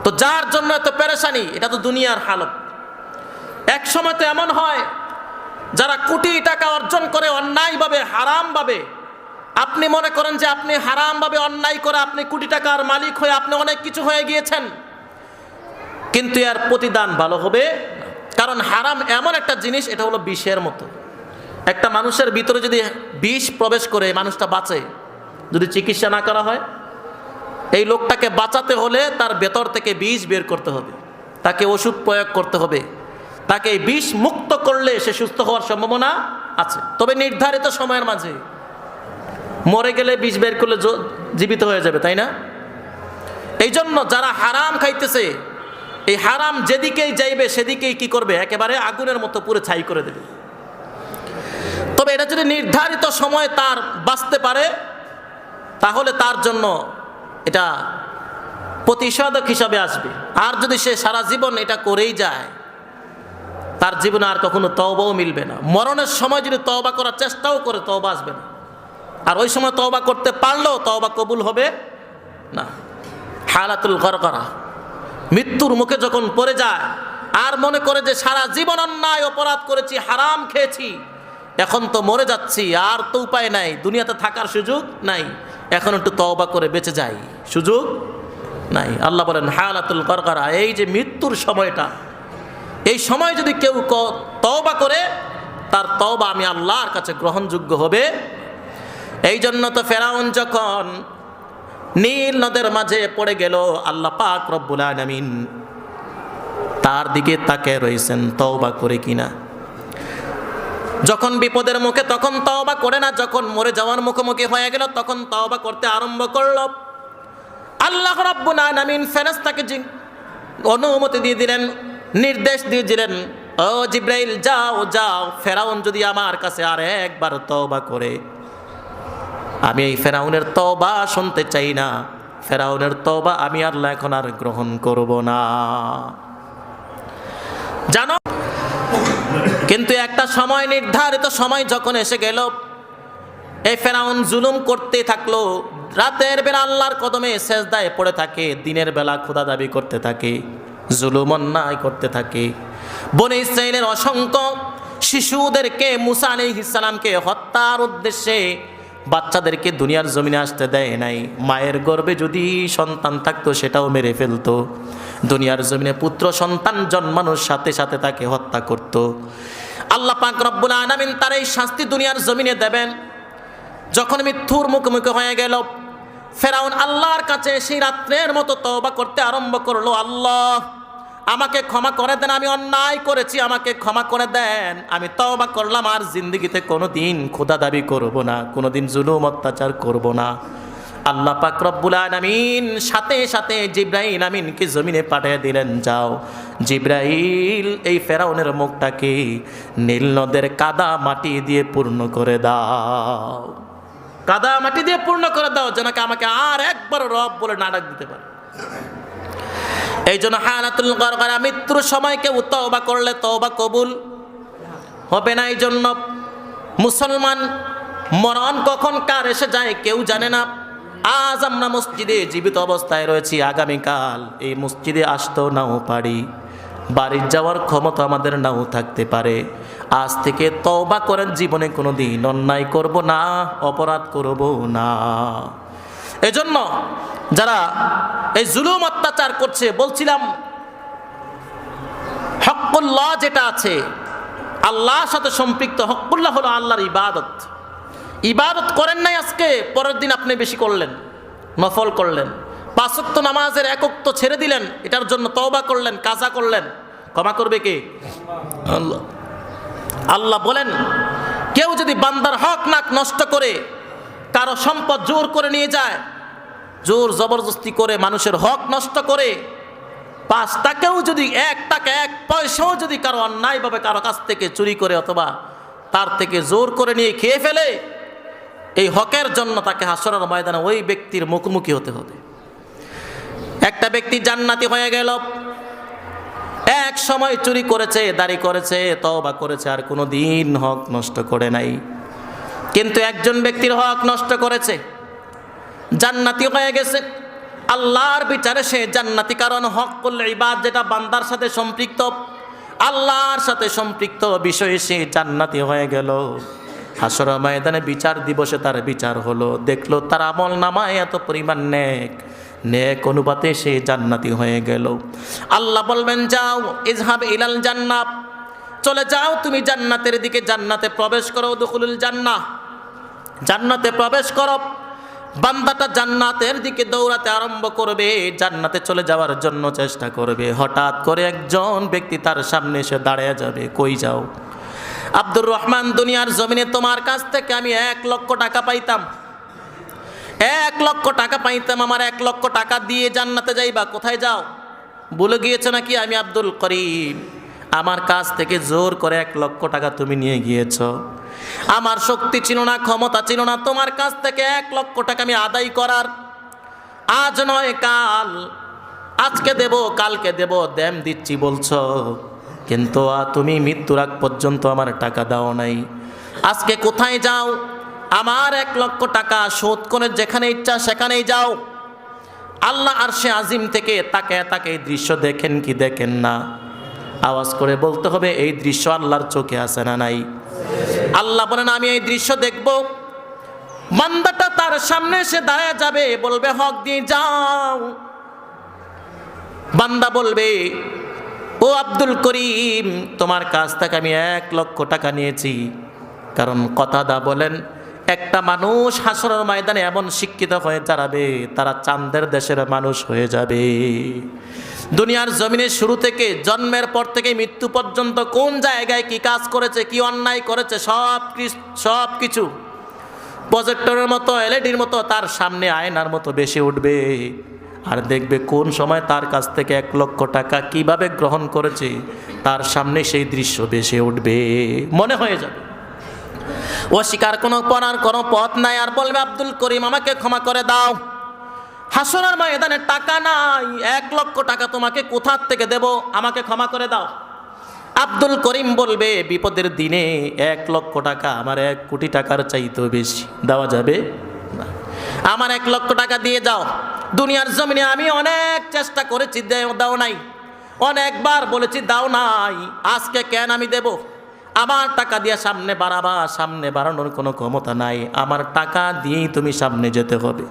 তো যার জন্য এত পেরেশানি, এটা তো দুনিয়ার হালত। এক সময় তো এমন হয় যারা কোটি টাকা অর্জন করে অন্যায়ভাবে হারামভাবে, আপনি মনে করেন যে আপনি হারামভাবে অন্যায় করে আপনি কোটি টাকার মালিক হয়ে আপনি অনেক কিছু হয়ে গিয়েছেন, কিন্তু এর প্রতিদান ভালো হবে। কারণ হারাম এমন একটা জিনিস, এটা হলো বিষের মতো। একটা মানুষের ভিতরে যদি বিষ প্রবেশ করে মানুষটা বাঁচে, যদি চিকিৎসা না করা হয়, এই লোকটাকে বাঁচাতে হলে তার ভেতর থেকে বিষ বের করতে হবে, তাকে ওষুধ প্রয়োগ করতে হবে, তাকে এই বিষ মুক্ত করলে সে সুস্থ হওয়ার সম্ভাবনা আছে, তবে নির্ধারিত সময়ের মাঝে। মরে গেলে বিষ বের করলে জীবিত হয়ে যাবে, তাই না? এই জন্য যারা হারাম খাইতেছে, এই হারাম যেদিকেই যাইবে সেদিকেই কি করবে, একেবারে আগুনের মতো পুরো ছাই করে দেবে। তবে এটা যদি নির্ধারিত সময় তার বাঁচতে পারে, তাহলে তার জন্য এটা প্রতিষেধক হিসাবে আসবে। আর যদি সে সারা জীবন এটা করেই যায়, তার জীবনে আর কখনো তওবাও মিলবে না। মরণের সময় যদি তওবা করার চেষ্টাও করে, তওবা আসবে না। আর ওই সময় তওবা করতে পারলেও তওবা কবুল হবে না। হালাতুল গরগরা, মৃত্যুর মুখে যখন পড়ে যায় আর মনে করে যে সারা জীবন অন্যায় অপরাধ করেছি, হারাম খেয়েছি, এখন তো মরে যাচ্ছি, আর তো উপায় নাই, দুনিয়াতে থাকার সুযোগ নাই, এখন একটু তওবা করে বেঁচে যাই, সুযোগ নাই। আল্লাহ বলেন হালাতুল গরগরা, এই যে মৃত্যুর সময়টা, এই সময় যদি কেউ তওবা করে, তার তওবা আমি আল্লাহর কাছে গ্রহণযোগ্য হবে। এই জন্য তো ফেরাউন যখন নীল নদের মাঝে পড়ে গেল, আল্লাহ পাক রব্বুল আলামিন তার দিকে তাকিয়ে রয়েছেন তওবা করে কিনা। যখন বিপদের মুখে তখন তওবা করে না, যখন মরে যাওয়ার মুখোমুখি হয়ে গেল তখন তওবা করতে আরম্ভ করলো। আল্লাহ রব্বুল আলামিন ফেরেশতাকে অনুমতি দিয়ে দিলেন, নির্দেশ দিয়ে দিলেন, ও জিব্রাইল যাও যাও, ফেরাউন যদি আমার কাছে আর একবার তওবা করে, আমি এই ফেরাউনের তওবা শুনতে চাই না, ফেরাউনের তওবা আমি আল্লাহ এখন আর গ্রহণ করব না, জানো। কিন্তু একটা সময়, নির্ধারিত সময় যখন এসে গেল, এই ফেরাউন জুলুম করতে থাকলো। রাতের বেলা আল্লাহর কদমে সেজদায় পড়ে থাকে, দিনের বেলা খোদা দাবি করতে থাকে, জুলুম অন্যায় করতে থাকে। বনে ইসরাইলের অসংখ্য শিশুদেরকে, মুসা আলাইহিস সালামকে হত্যার উদ্দেশ্যে বাচ্চাদেরকে দুনিয়ার জমিনে আসতে দেয় নাই। মায়ের গর্ভে যদি সন্তান থাকতো সেটাও মেরে ফেলতো। দুনিয়ার জমিনে পুত্র সন্তান জন্মানোর সাথে সাথে তাকে হত্যা করত। আল্লাহ পাক রব্বুল আলামিন তার এই শাস্তি দুনিয়ার জমিনে দেবেন। যখন মৃত্যুর মুখোমুখি হয়ে গেল, ফেরাউন আল্লাহর কাছে সেই রাত্রের মতো তওবা করতে আরম্ভ করলো, আল্লাহ আমাকে ক্ষমা করে দেন, আমি অন্যায় করেছি, আমাকে ক্ষমা করে দেন, আমি তওবা করলাম, আর জিন্দেগিতে কোনোদিন খোদা দাবি করব না, কোনোদিন জুলুম অত্যাচার করব না। আল্লাহ পাক রব্বুল আলামিন সাথে সাথে জিব্রাইল আমিনকে জমিনে পাঠিয়ে দিলেন, যাও জিব্রাইল এই ফেরাউনের মুখটাকে নীল নদের কাদা মাটি দিয়ে পূর্ণ করে দাও, কাদা মাটি দিয়ে পূর্ণ করে দাও, যেন আমাকে আর একবার রব বলে না ডাক দিতে পারে। এই জন্য হালাতুল গরগরা, মৃত্যুর সময় কেউ তওবা করলে তওবা কবুল হবে না। এই জন্য মুসলমান মরণ কখন কার এসে যায় কেউ জানে না। আজ আমরা মসজিদে জীবিত অবস্থায় রয়েছি, আগামীকাল এই মসজিদে আসতেও নাও পারি, বাড়ির যাওয়ার ক্ষমতা আমাদের নাও থাকতে পারে। আজ থেকে তওবা করেন, জীবনে কোনো দিন অন্যায় করব না, অপরাধ করব না। এজন্য যারা এই জুলুম অত্যাচার করছে, বলছিলাম হক্কুল্লাহ যেটা আছে আল্লাহর সাথে সম্পৃক্ত, হক্কুল্লাহ হলো আল্লাহর ইবাদত। ইবাদত করেন নাই আজকে, পরের দিন আপনি বেশি করলেন, নফল করলেন, 5 ওয়াক্ত নামাজের 1 ওয়াক্ত ছেড়ে দিলেন, এটার জন্য তওবা করলেন, কাজা করলেন, ক্ষমা করবে কে? আল্লাহ। আল্লাহ বলেন কেউ যদি বান্দার হক নাক নষ্ট করে, কারো সম্পদ জোর করে নিয়ে যায়, জোর জবরদস্তি করে মানুষের হক নষ্ট করে, 5 টাকাও যদি 1 টাকা 1 পয়সাও যদি কারো অন্যায়ভাবে কারো কাছ থেকে চুরি করে অথবা তার থেকে জোর করে নিয়ে খেয়ে ফেলে, এই হকের জন্য তাকে হাসরের ময়দানে ওই ব্যক্তির মুখোমুখি হতে হবে। একটা ব্যক্তি জান্নাতি হয়ে গেল, এক সময় চুরি করেছে, দাড়ি করেছে, তওবা করেছে, আর কোনো দিন হক নষ্ট করে নাই। কিন্তু একজন ব্যক্তির হক নষ্ট করেছে, জান্নাতি হয়ে গেছে, আল্লাহর বিচারে সে জান্নাতি, কারণ হকুল ইবাদ যেটা বান্দার সাথে সম্পৃক্ত, আল্লাহর সাথে সম্পৃক্ত বিষয়ে সে জান্নাতি হয়ে গেল। হাসরের ময়দানে বিচার দিবসে তার বিচার হলো, দেখলো তার আমল নামায় এত পরিমাণ নেক অনুপাতে সে জান্নাতি হয়ে গেল। আল্লাহ বলবেন যাও, ইজহাব ইলাল জান্নাত, চলে যাও তুমি জান্নাতের দিকে, জান্নাতে প্রবেশ করো, দুখুলুল জান্নাহ, জান্নাতে প্রবেশ করো। বান্দাটা জান্নাতের দিকে দৌড়াতে আরম্ভ করবে, জান্নাতে চলে যাওয়ার জন্য চেষ্টা করবে। হঠাৎ করে একজন ব্যক্তি তার সামনে এসে দাঁড়িয়ে যাবে, কই যাও? আব্দুর রহমান, দুনিয়ার জমিনে তোমার কাছ থেকে আমি 1 লক্ষ টাকা পাইতাম, 1 লক্ষ টাকা পাইতাম, আমার 1 লক্ষ টাকা দিয়ে জান্নাতে যাইবা, কোথায় যাও? ভুলে গিয়েছো নাকি আমি আব্দুল করিম? আমার কাছ থেকে জোর করে 1 লক্ষ টাকা তুমি নিয়ে গিয়েছো। আমার শক্তি ছিল না, ক্ষমতা ছিল না তোমার কাছ থেকে 1 লক্ষ টাকা আমি আদায় করার। আজ নয় কাল, আজকে দেব, কালকে দেব, দেম দিচ্ছি বলছো, কিন্তু তুমি মৃত্যুর আগ পর্যন্ত আমার টাকা দাও নাই। আজকে কোথায় যাও? আমার 1 লক্ষ টাকা শোধ করে যেখানে ইচ্ছা সেখানেই যাও। আল্লাহ আরশে আজিম থেকে তাকে এই দৃশ্য দেখেন কি দেখেন না? আওয়াজ করে বলতে হবে, এই দৃশ্য আল্লাহর চোখে আছে না নাই? আল্লাহ বলেন আমি এই দৃশ্য দেখব। বান্দাটা তার সামনে এসে দাঁড়ায় যাবে, বলবে হক দিয়ে যাও। বান্দা বলবে, ও আব্দুল করিম, তোমার কাছ থেকে আমি 1 লক্ষ টাকা নিয়েছি। কারণ কতাদা বলেন একটা মানুষ হাসরের ময়দানে এমন শিক্ষিত হয়ে দাঁড়াবে, তারা চাঁদের দেশের মানুষ হয়ে যাবে। দুনিয়ার জমিনে শুরু থেকে, জন্মের পর থেকে মৃত্যু পর্যন্ত কোন জায়গায় কি কাজ করেছে, কি অন্যায় করেছে, সব কিছু প্রজেক্টরের মতো, এলইডির মতো তার সামনে আয়নার মতো বেশি উঠবে। আর দেখবে কোন সময় তার কাছ থেকে 1 লক্ষ টাকা কিভাবে গ্রহণ করেছে, তার সামনে সেই দৃশ্য বেশি উঠবে, মনে হয়ে যাবে। অস্বীকার করার কোনো পথ নাই। আর বলবে আব্দুল করিম আমাকে ক্ষমা করে দাও, হাসরের ময়দানে টাকা নাই, 1 লক্ষ টাকা তোমাকে কোথা থেকে দেব, আমাকে ক্ষমা করে দাও। আব্দুল করিম বলবে বিপদের দিনে 1 লক্ষ টাকা আমার 1 কোটি টাকার চাইতেও বেশি দেওয়া যাবে না, আমার 1 লক্ষ টাকা দিয়ে যাও। দুনিয়ার জমিনে আমি অনেক চেষ্টা করেছি, দাও নাই, অনেকবার বলেছি দাও নাই, আজকে কেন আমি দেব? আমার টাকা দিয়ে সামনে বাড়াবা, সামনে বাড়ানোর কোনো ক্ষমতা নাই, আমার টাকা দিয়েই তুমি সামনে যেতে হবে।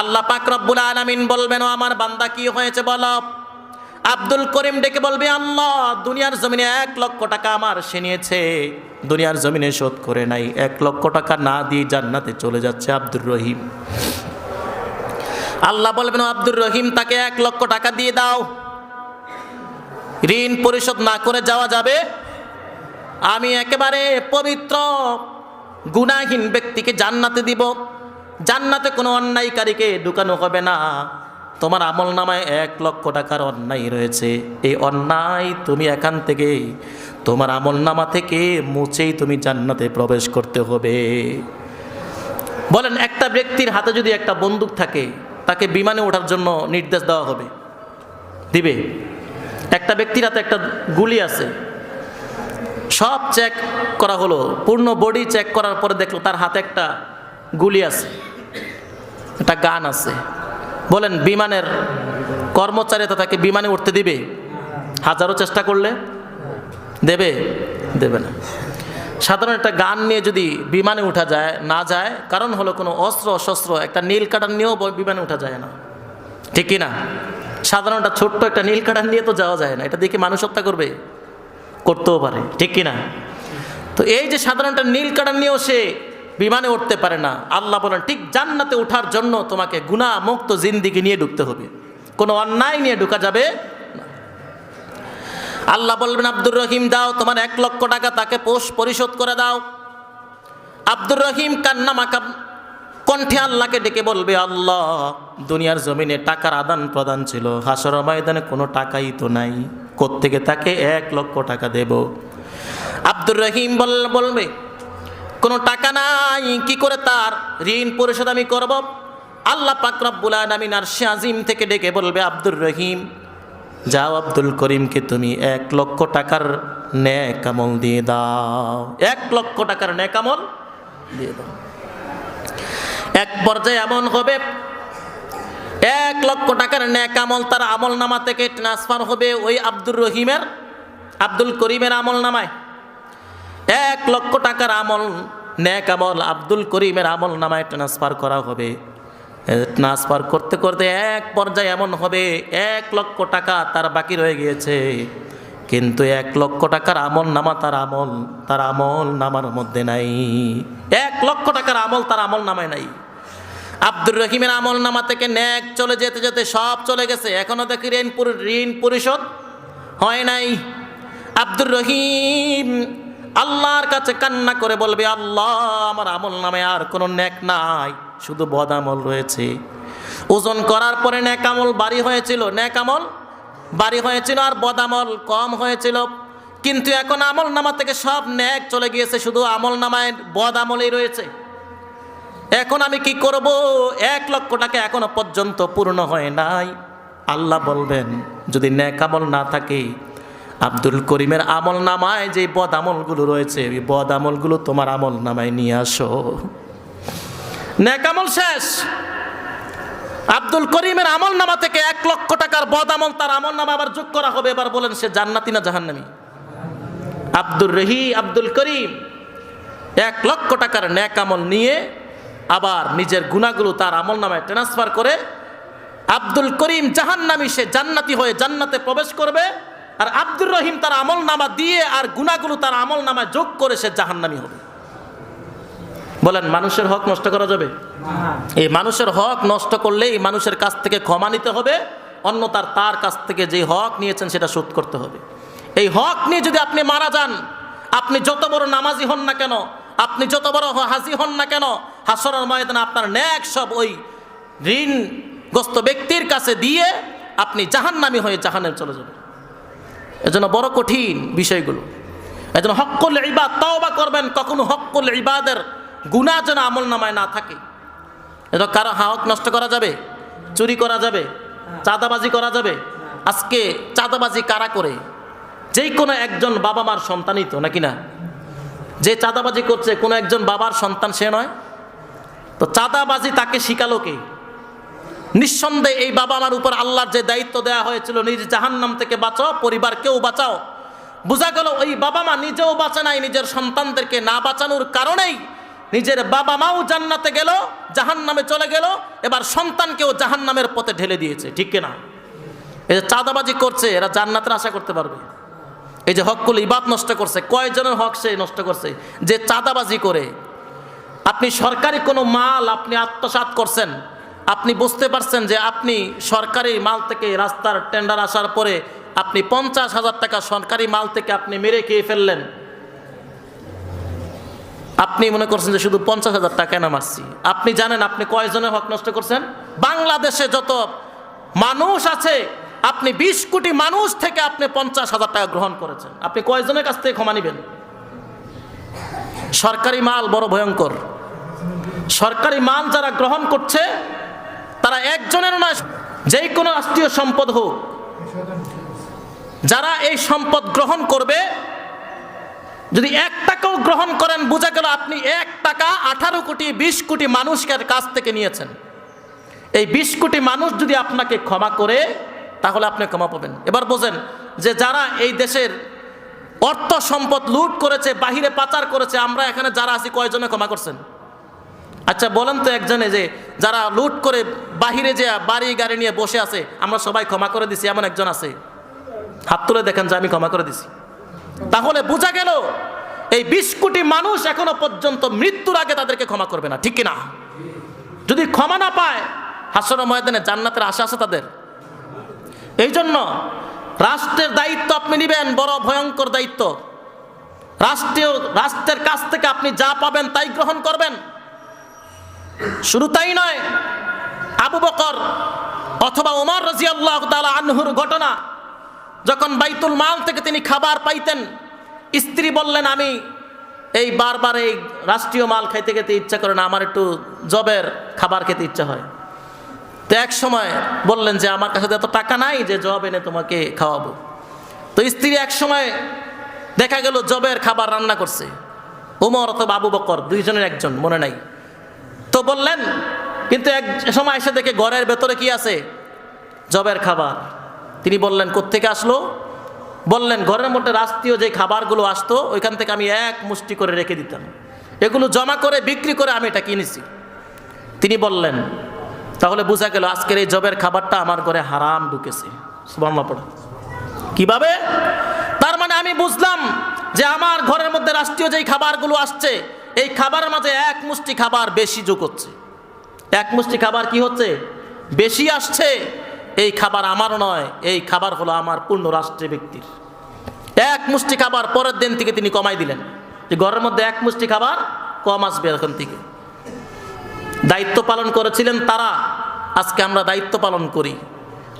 আল্লাহ পাক রব্বুল আলামিন বলবেন, ও আমার বান্দা কি হয়েছে বলো? আব্দুল করিম ডেকে বলবে, আল্লাহ দুনিয়ার জমিনে 1 লক্ষ টাকা আমার সে নিয়েছে, দুনিয়ার জমিনে শোধ করে নাই, 1 লক্ষ টাকা না দিয়ে জান্নাতে চলে যাচ্ছে আব্দুর রহিম। আল্লাহ বলবেন, আব্দুর রহিম তাকে 1 লক্ষ টাকা দিয়ে দাও। ঋণ পরিশোধ না করে যাওয়া যাবে? আমি একেবারে পবিত্র গুনাহীন ব্যক্তিকে জান্নাতে দিব, জান্নাতে কোনো অন্যায়কারীকে ঢুকানো হবে না। তোমার আমল নামায় 1 লক্ষ টাকার অন্যায় রয়েছে, এই অন্যায় তুমি এখান থেকে তোমার আমল নামা থেকে মুছেই তুমি জান্নাতে প্রবেশ করতে হবে। বলেন একটা ব্যক্তির হাতে যদি একটা বন্দুক থাকে, তাকে বিমানে ওঠার জন্য নির্দেশ দেওয়া হবে, দিবে? একটা ব্যক্তির হাতে একটা গুলি আছে, সব চেক করা হলো, পূর্ণ বডি চেক করার পরে দেখলো তার হাতে একটা গুলি আছে, একটা গান আছে। বলেন বিমানের কর্মচারীরা তাকে বিমানে উঠতে দিবে? হাজারো চেষ্টা করলে দেবে? দেবে না। সাধারণ একটা গান নিয়ে যদি বিমানে উঠা যায় না যায়, কারণ হলো কোনো অস্ত্র শস্ত্র একটা নীল কাটার নিয়েও বিমানে উঠা যায় না, ঠিক কি না? সাধারণ একটা ছোট্ট একটা নীল কাটার নিয়ে তো যাওয়া যায় না, এটা দেখে মানুষ হত্যা করবে, করতেও পারে, ঠিক কি না? তো এই যে সাধারণ একটা নীল কাটার নিয়েও সে বিমানে উঠতে পারে না, আল্লাহ বলেন ঠিক জান্নাতে ওঠার জন্য তোমাকে গুনাহ মুক্ত জিন্দেগি নিয়ে ঢুকতে হবে, কোনো অন্যায় নিয়ে ঢোকা যাবে না। আল্লাহ বলবেন আব্দুর রহিম দাও তোমার 1 লক্ষ টাকা তাকে পরিশোধ করে দাও। আব্দুর রহিম কান্না মাখা কণ্ঠে আল্লাহকে ডেকে বলবে, আল্লাহ দুনিয়ার জমিনে টাকার আদান প্রদান ছিল, হাসর ময়দানে কোনো টাকাই তো নাই, কোত্থেকে তাকে 1 লক্ষ টাকা দেব? আব্দুর রহিম বলবে কোনো টাকা নাই, কি করে তার ঋণ পরিশোধ আমি করব? আল্লাহ পাক রব্বুল আলামিন আরশে আজিম থেকে ডেকে বলবে, আব্দুর রহিম যাও আব্দুল করিমকে তুমি 1 লক্ষ টাকার নেক আমল দিয়ে দাও, 1 লক্ষ টাকার নেক আমল দিয়ে দাও। এক পর্যায়ে এমন হবে 1 লক্ষ টাকার নেক আমল তার আমল নামা থেকে ট্রান্সফার হবে ওই আব্দুল করিমের আমল নামায়। 1 লক্ষ টাকার আমল নেক আমল আব্দুল করিমের আমল নামায় ট্রান্সফার করা হবে। ট্রান্সফার করতে করতে এক পর্যায়ে এমন হবে 1 লক্ষ টাকা তার বাকি রয়ে গিয়েছে, কিন্তু 1 লক্ষ টাকার আমল নামা তার আমল নামার মধ্যে নাই। 1 লক্ষ টাকার আমল তার আমল নামায় নাই। আব্দুর রহিমের আমল নামা থেকে নেক চলে যেতে যেতে সব চলে গেছে, এখনো দেখি ঋণ পরিশোধ হয় নাই। আব্দুর রহিম আল্লাহর কাছে কান্না করে বলবে, আল্লাহ আমার আমল নামে আর কোনো নেক নাই, শুধু বদ আমল রয়েছে। ওজন করার পরে নেক আমল বাড়ি হয়েছিল আর বদ আমল কম হয়েছিল, কিন্তু এখন আমল নামা থেকে সব নেক চলে গিয়েছে, শুধু আমল নামায় বদ আমলই রয়েছে। এখন আমি কি করব? 1 লক্ষ টাকা এখনো পর্যন্ত পূর্ণ হয় নাই। আল্লাহ বলবেন যদি নেক আমল না থাকে, আব্দুল করিমের আমল নামায় যে বদ আমলগুলো রয়েছে ওই বদ আমলগুলো তোমার আমল নামায় নিয়ে আসো। নেক আমল শেষ, আব্দুল করিমের আমল নামা থেকে 1 লক্ষ টাকার বদ আমল তার আমল নামা আবার যোগ করা হবে। এবার বলেন সে জান্নাতি না জাহান্নামী? আব্দুল করিম 1 লক্ষ টাকার নেক আমল নিয়ে আবার নিজের গুনাহগুলো তার আমল নামায় ট্রান্সফার করে আব্দুল করিম জাহান্নামী, সে জান্নাতি হয়ে জান্নাতে প্রবেশ করবে, আর আব্দুর রহিম তার আমল নামা দিয়ে আর গুনাহগুলো তার আমল নামায় যোগ করে সে জাহান্নামী হবে। বলেন মানুষের হক নষ্ট করা যাবে? এই মানুষের হক নষ্ট করলে এই মানুষের কাছ থেকে ক্ষমা নিতে হবে, অন্য তার কাছ থেকে যে হক নিয়েছেন সেটা শোধ করতে হবে। এই হক নিয়ে যদি আপনি মারা যান, আপনি যত বড় নামাজি হন না কেন, আপনি যত বড় হাজি হন না কেন, হাসরের ময়দানে আপনার নেক সব ওই ঋণগ্রস্ত ব্যক্তির কাছে দিয়ে আপনি জাহান্নামী হয়ে জাহান্নামে চলে যাবেন। এজন্য বড় কঠিন বিষয়গুলো। এজন্য হক্কুল ইবাদ তওবা করবেন, কখনো হক্কুল ইবাদের গুনাহ যেন আমল নামায় না থাকে। এটা কারো হক নষ্ট করা যাবে? চুরি করা যাবে? চাঁদাবাজি করা যাবে? আজকে চাঁদাবাজি কারা করে? যেই কোনো একজন বাবা মার সন্তানই তো, নাকি না? যে চাঁদাবাজি করছে কোনো একজন বাবার সন্তান সে নয় তো? চাঁদাবাজি তাকে শিখালো কে? নিঃসন্দেহে এই বাবা মার উপর আল্লাহর যে দায়িত্ব দেওয়া হয়েছিল, নিজ জাহান্নাম থেকে বাঁচাও, পরিবারকেও বাঁচাও, বোঝা গেল ওই বাবা মা নিজেও বাঁচে নাই, নিজের সন্তানদেরকে না বাঁচানোর কারণেই নিজের বাবা মাও জান্নাতে গেল, জাহান্নামে চলে গেল, এবার সন্তানকেও জাহান্নামের পথে ঢেলে দিয়েছে, ঠিক কিনা? এই যে চাঁদাবাজি করছে এরা জান্নাতের আশা করতে পারবে? এই যে হকুল ইবাদ নষ্ট করছে, কয়জনের হক সে নষ্ট করছে? যে চাঁদাবাজি করে আপনি সরকারি কোনো মাল আপনি আত্মসাৎ করছেন, আপনি বুঝতে পারছেন যে আপনি সরকারি মাল থেকে রাস্তার টেন্ডার আসার পরে আপনি 50,000 টাকা সরকারি মাল থেকে আপনি মেরে খেয়ে ফেললেন। আপনি মনে করছেন যে শুধু 50,000 টাকা না মারছি। আপনি জানেন আপনি কয়জনের হক নষ্ট করছেন? বাংলাদেশে যত মানুষ আছে আপনি 20 কোটি মানুষ থেকে আপনি 50,000 টাকা গ্রহণ করেছেন। আপনি কয়জনের কাছ থেকে ক্ষমা নিবেন? সরকারি মাল বড় ভয়ঙ্কর। সরকারি মাল যারা গ্রহণ করছে তারা একজনের নয়, যেই কোনো রাষ্ট্রীয় সম্পদ হোক, যারা এই সম্পদ গ্রহণ করবে যদি 1 টাকাও গ্রহণ করেন, বোঝা গেল আপনি 1 টাকা 18 কোটি 20 কোটি মানুষের কাছ থেকে নিয়েছেন। এই 20 কোটি মানুষ যদি আপনাকে ক্ষমা করে তাহলে আপনি ক্ষমা পাবেন। এবার বোঝেন যে যারা এই দেশের অর্থ সম্পদ লুট করেছে, বাহিরে পাচার করেছে, আমরা এখানে যারা আছি কয়জনে ক্ষমা করছেন? আচ্ছা বলেন তো একজনে, যে যারা লুট করে বাহিরে যে বাড়ি গাড়ি নিয়ে বসে আছে আমরা সবাই ক্ষমা করে দিছি, এমন একজন আছে? হাত তুলে দেখেন যে আমি ক্ষমা করে দিছি। তাহলে বোঝা গেল এই 20 কোটি মানুষ এখনো পর্যন্ত মৃত্যুর আগে তাদেরকে ক্ষমা করবে না, ঠিক কিনা? যদি ক্ষমা না পায় হাসরের ময়দানে জান্নাতের আশা আছে তাদের? এই জন্য রাষ্ট্রের দায়িত্ব আপনি নেবেন, বড় ভয়ঙ্কর দায়িত্ব। রাষ্ট্রের কাছ থেকে আপনি যা পাবেন তাই গ্রহণ করবেন। শুধু তাই নয়, আবু বকর অথবা ওমর রাদিয়াল্লাহু তাআলা আনহুর ঘটনা, যখন বাইতুল মাল থেকে তিনি খাবার পাইতেন, স্ত্রী বললেন আমি এই বারবার এই রাষ্ট্রীয় মাল খাইতে খেতে ইচ্ছা করে না, আমার একটু জবের খাবার খেতে ইচ্ছা হয়। তো এক সময় বললেন যে আমার কাছে এত টাকা নাই যে জব এনে তোমাকে খাওয়াবো। তো স্ত্রী এক সময় দেখা গেল জবের খাবার রান্না করছে, ওমর অথবা আবু বকর দুইজনের একজন, মনে নাই। তো বললেন, কিন্তু এক সময় এসে দেখে ঘরের ভেতরে কি আছে? জবের খাবার। তিনি বললেন কোত্থেকে আসলো? বললেন ঘরের মধ্যে রাষ্ট্রীয় যে খাবারগুলো আসতো ওইখান থেকে আমি এক মুষ্টি করে রেখে দিতাম, এগুলো জমা করে বিক্রি করে আমি এটা কিনেছি। তিনি বললেন তাহলে বোঝা গেল আজকের এই জবের খাবারটা আমার ঘরে হারাম ঢুকেছে। সুবহানাল্লাহ পড়ে। কিভাবে? তার মানে আমি বুঝলাম যে আমার ঘরের মধ্যে রাষ্ট্রীয় যেই খাবারগুলো আসছে এই খাবারের মাঝে এক মুষ্টি খাবার বেশি যোগ হচ্ছে। এক মুষ্টি খাবার কি হচ্ছে? বেশি আসছে। এই খাবার আমার নয়, এই খাবার হলো আমার পূর্ণ রাষ্ট্রের ব্যক্তির। এক মুষ্টি খাবার পরের দিন থেকে তিনি কমাই দিলেন, যে ঘরের মধ্যে এক মুষ্টি খাবার কম আসবে এখন থেকে। দায়িত্ব পালন করেছিলেন তারা, আজকে আমরা দায়িত্ব পালন করি।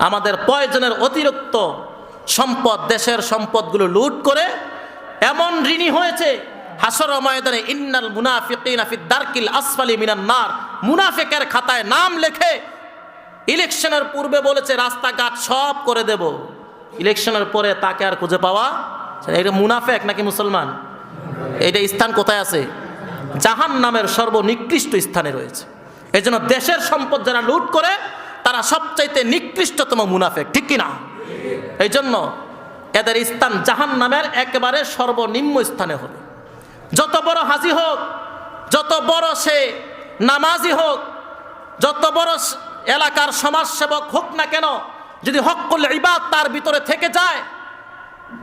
আমাদের প্রয়োজনের অতিরিক্ত সম্পদ, দেশের সম্পদগুলো লুট করে এমন ঋণী হয়েছে, হাসর ময়দানে ইন্নাল মুনাফিকিনা ফিদ দারকিল আসফালি মিনান নার, মুনাফিকের খাতায় নাম লেখে ইলেকশনের পূর্বে বলেছে রাস্তাঘাট সব করে দেব, ইলেকশনের পরে তাকে আর খুঁজে পাওয়া। এটা মুনাফিক নাকি মুসলমান? এটা স্থান কোথায় আছে? জাহান্নামের সর্বনিকৃষ্ট স্থানে রয়েছে। এই জন্য দেশের সম্পদ যারা লুট করে তারা সবচাইতে নিকৃষ্টতম মুনাফিক, ঠিক কিনা? এই জন্য এদের স্থান জাহান্নামের একেবারে সর্বনিম্ন স্থানে হবে। যত বড় হাজি হোক, যত বড় সে নামাজি হোক, যত বড় এলাকার সমাজসেবক হোক না কেন, যদি হক্কুল ইবাদ তার ভিতরে থেকে যায়,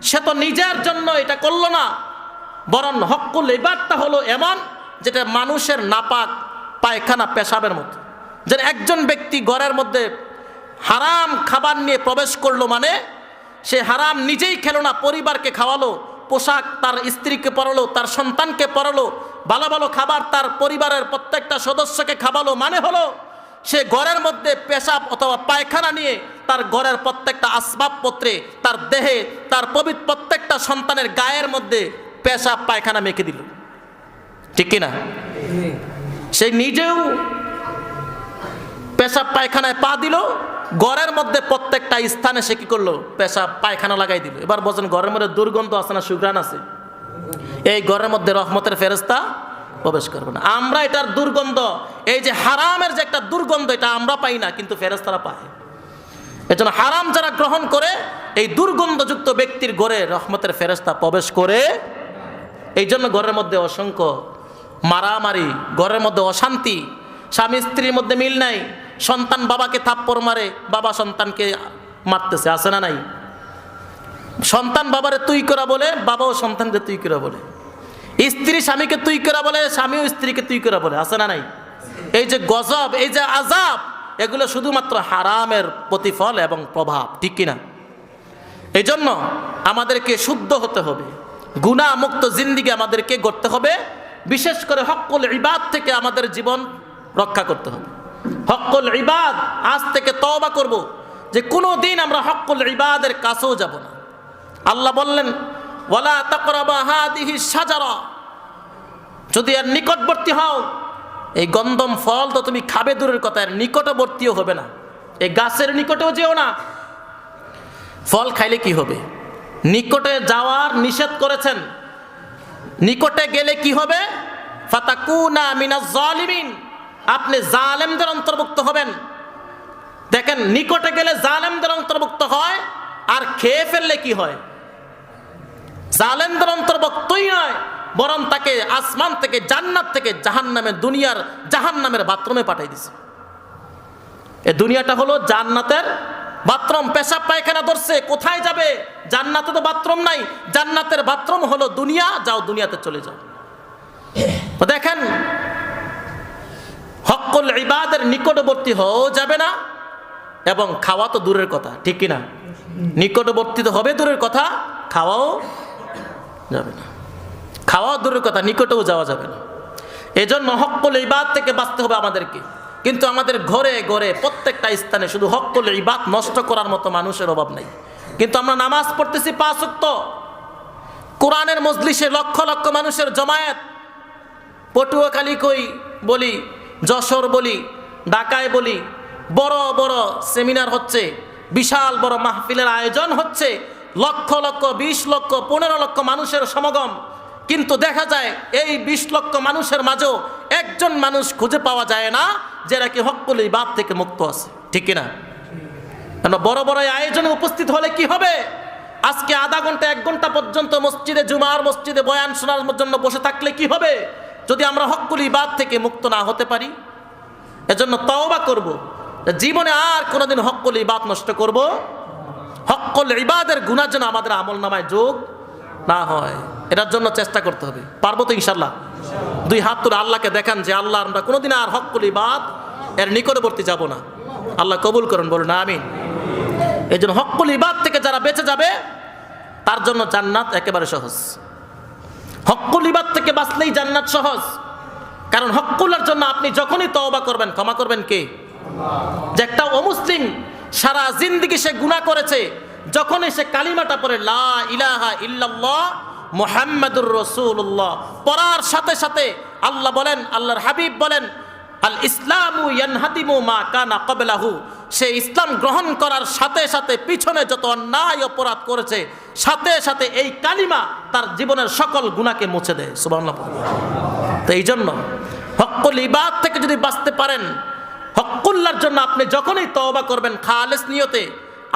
সে তো নিজের জন্য এটা করলো না, বরং হক্কুল ইবাদটা হলো এমন যেটা মানুষের নাপাক পায়খানা পেশাবের মতো। যে একজন ব্যক্তি ঘরের মধ্যে হারাম খাবার নিয়ে প্রবেশ করলো মানে সে হারাম নিজেই খেলো না, পরিবারকে খাওয়ালো, পোশাক তার স্ত্রীকে পরালো, তার সন্তানকে পরালো, ভালো ভালো খাবার তার পরিবারের প্রত্যেকটা সদস্যকে খাওয়ালো, মানে হলো সে ঘরের মধ্যে পেশাব অথবা পায়খানা নিয়ে তার ঘরের প্রত্যেকটা আসবাবপত্রে, তার দেহে, তার পবিত্র প্রত্যেকটা সন্তানের গায়ের মধ্যে পেশাব পায়খানা মেখে দিল, ঠিক কিনা? সে নিজেও পেশাব পায়খানায় পা দিল, ঘরের মধ্যে প্রত্যেকটা স্থানে সে কি করলো? পেশাব পায়খানা লাগাই দিল। এবার বলছেন ঘরের মধ্যে দুর্গন্ধ আছে না সুঘ্রাণ আছে? এই ঘরের মধ্যে রহমতের ফেরেশতা প্রবেশ করবে না। আমরা এটার দুর্গন্ধ, এই যে হারামের যে একটা দুর্গন্ধ, এটা আমরা পাই না, কিন্তু ফেরেশতারা পায়। এজন্য হারাম যারা গ্রহণ করে এই দুর্গন্ধযুক্ত ব্যক্তির ঘরে রহমতের ফেরেশতা প্রবেশ করে। এই জন্য ঘরের মধ্যে অসংখ্য মারামারি, ঘরের মধ্যে অশান্তি, স্বামী স্ত্রীর মধ্যে মিল নাই, সন্তান বাবাকে থাপ্পড় মারে, বাবা সন্তানকে মারতেছে, আছে না নাই? সন্তান বাবারে তুই করা বলে, বাবাও সন্তানকে তুই করা বলে, স্ত্রী স্বামীকে তুই করা বলে, স্বামীও স্ত্রীকে তুই করা বলে, আছে না নাই? এই যে গজব, এই যে আযাব, এগুলো শুধুমাত্র হারামের প্রতিফল এবং প্রভাব, ঠিক কিনা? এই জন্য আমাদেরকে শুদ্ধ হতে হবে, গুনাহ মুক্ত জিন্দেগি আমাদেরকে গড়তে হবে। বিশেষ করে হক্কুল ইবাদ থেকে আমাদের জীবন রক্ষা করতে হবে। হক্কুল ইবাদ, আজ থেকে তওবা করব যে কোনো দিন আমরা হক্কুল ইবাদের কাছেও যাব না। আল্লাহ বললেন ওয়ালা তাকরাবা হাদিহি শাজারা, যদি এর নিকটবর্তী হও, এই গন্ধম ফল তো তুমি খাবে দূরের কথা, এর নিকটবর্তীও হবে না, এই গাছের নিকটেও যেও না। ফল খাইলে কি হবে? নিকটে যাওয়ার নিষেধ করেছেন। নিকটে গেলে কি হবে? ফাতাকুনা মিনাজ জালিমিন, আপনি জালেমদের অন্তর্ভুক্ত হবেন। দেখেন, নিকটে গেলে জালেমদের অন্তর্ভুক্ত হয়, আর খেয়ে ফেললে কি হয়? জালেমদের অন্তর্ভুক্তই নয়, বরং তাকে আসমান থেকে, জান্নাত থেকে জাহান্নামের, দুনিয়ার জাহান্নামের বাথরুমে পাঠিয়ে দিছে। এই দুনিয়াটা হলো জান্নাতের বাথরুম। পেশাব পায়খানা ধরছে, কোথায় যাবে? জান্নাতে তো বাথরুম নাই, জান্নাতের বাথরুম হলো দুনিয়া। যাও, দুনিয়াতে চলে যাও। তো দেখেন, হক্কুল ইবাদের নিকটবর্তী হওয়াও যাবে না, এবং খাওয়া তো দূরের কথা, ঠিক কিনা? নিকটবর্তী তো হবে দূরের কথা, খাওয়াও যাবে না। খাওয়া দূরের কথা, নিকটেও যাওয়া যাবে না। এজন্য হক্কুল ইবাদ থেকে বাঁচতে হবে আমাদেরকে। কিন্তু আমাদের ঘরে ঘরে প্রত্যেকটা স্থানে শুধু হক্কুল ইবাদ নষ্ট করার মতো মানুষের অভাব নাই। কিন্তু আমরা নামাজ পড়তেছি 5 ওয়াক্ত, কোরআনের মজলিসে লক্ষ লক্ষ মানুষের জমায়েত, পটুয়াখালী কই বলি, যশোর বলি, ঢাকায় বলি, বড় বড় সেমিনার হচ্ছে, বিশাল বড় মাহফিলের আয়োজন হচ্ছে, লক্ষ লক্ষ, 20 লক্ষ, 15 লক্ষ মানুষের সমাগম। কিন্তু দেখা যায় এই 20 লক্ষ মানুষের মাঝেও একজন মানুষ খুঁজে পাওয়া যায় না যারা কি হক্কুল ইবাদ থেকে মুক্ত আছে, ঠিক কিনা? বড় বড় আয়োজনে উপস্থিত হলে কি হবে? আজকে আধা ঘন্টা 1 ঘন্টা পর্যন্ত মসজিদে, জুমার মসজিদে বয়ান শোনার জন্য বসে থাকলে কি হবে যদি আমরা হক্কুল ইবাদ থেকে মুক্ত না হতে পারি? এজন্য তওবা করব, জীবনে আর কোনোদিন হক্কুল ইবাদ নষ্ট করব, হক্কুল ইবাদের গুনাহ যেন আমাদের আমলনামায় যোগ না হয়, এটার জন্য চেষ্টা করতে হবে। পারবো তো ইনশাল্লাহ? 2 হাত তুলে আল্লাহকে দেখান যে আল্লাহ, আমরা কোনোদিন আর হক্কুল ইবাদ এর নিকটবর্তী যাব না। আল্লাহ কবুল করুন, বলুন আমিন। এই জন্য হক্কুল ইবাদ থেকে যারা বেঁচে যাবে তার জন্য জান্নাত একেবারে সহজ। হক্কুল ইবাদ থেকে বাঁচলেই জান্নাত সহজ। কারণ হক্কুলের জন্য আপনি যখনই তওবা করবেন, ক্ষমা করবেন কে? যে একটা অমুসলিম সারা জিন্দেগি সে গুনাহ করেছে, যখনই সে কালিমাটা পড়ে লা ইলাহা ইল্লাল্লাহ মুহাম্মাদুর রাসূলুল্লাহ পড়ার সাথে সাথে আল্লাহ বলেন, আল্লাহর হাবিব বলেন, আল ইসলামু ইয়ানহাদিমু মা কানা ক্বাবলাহু, সে ইসলাম গ্রহণ করার সাথে সাথে পিছনে যত অন্যায় অপরাধ করেছে সাথে সাথে এই কালিমা তার জীবনের সকল গুনাহকে মুছে দেয়। সুবহানাল্লাহ। তো এই জন্য হক্কুল ইবাদ থেকে যদি বাঁচতে পারেন, হক্কুল্লাহর জন্য আপনি যখনই তওবা করবেন খালেস নিয়তে,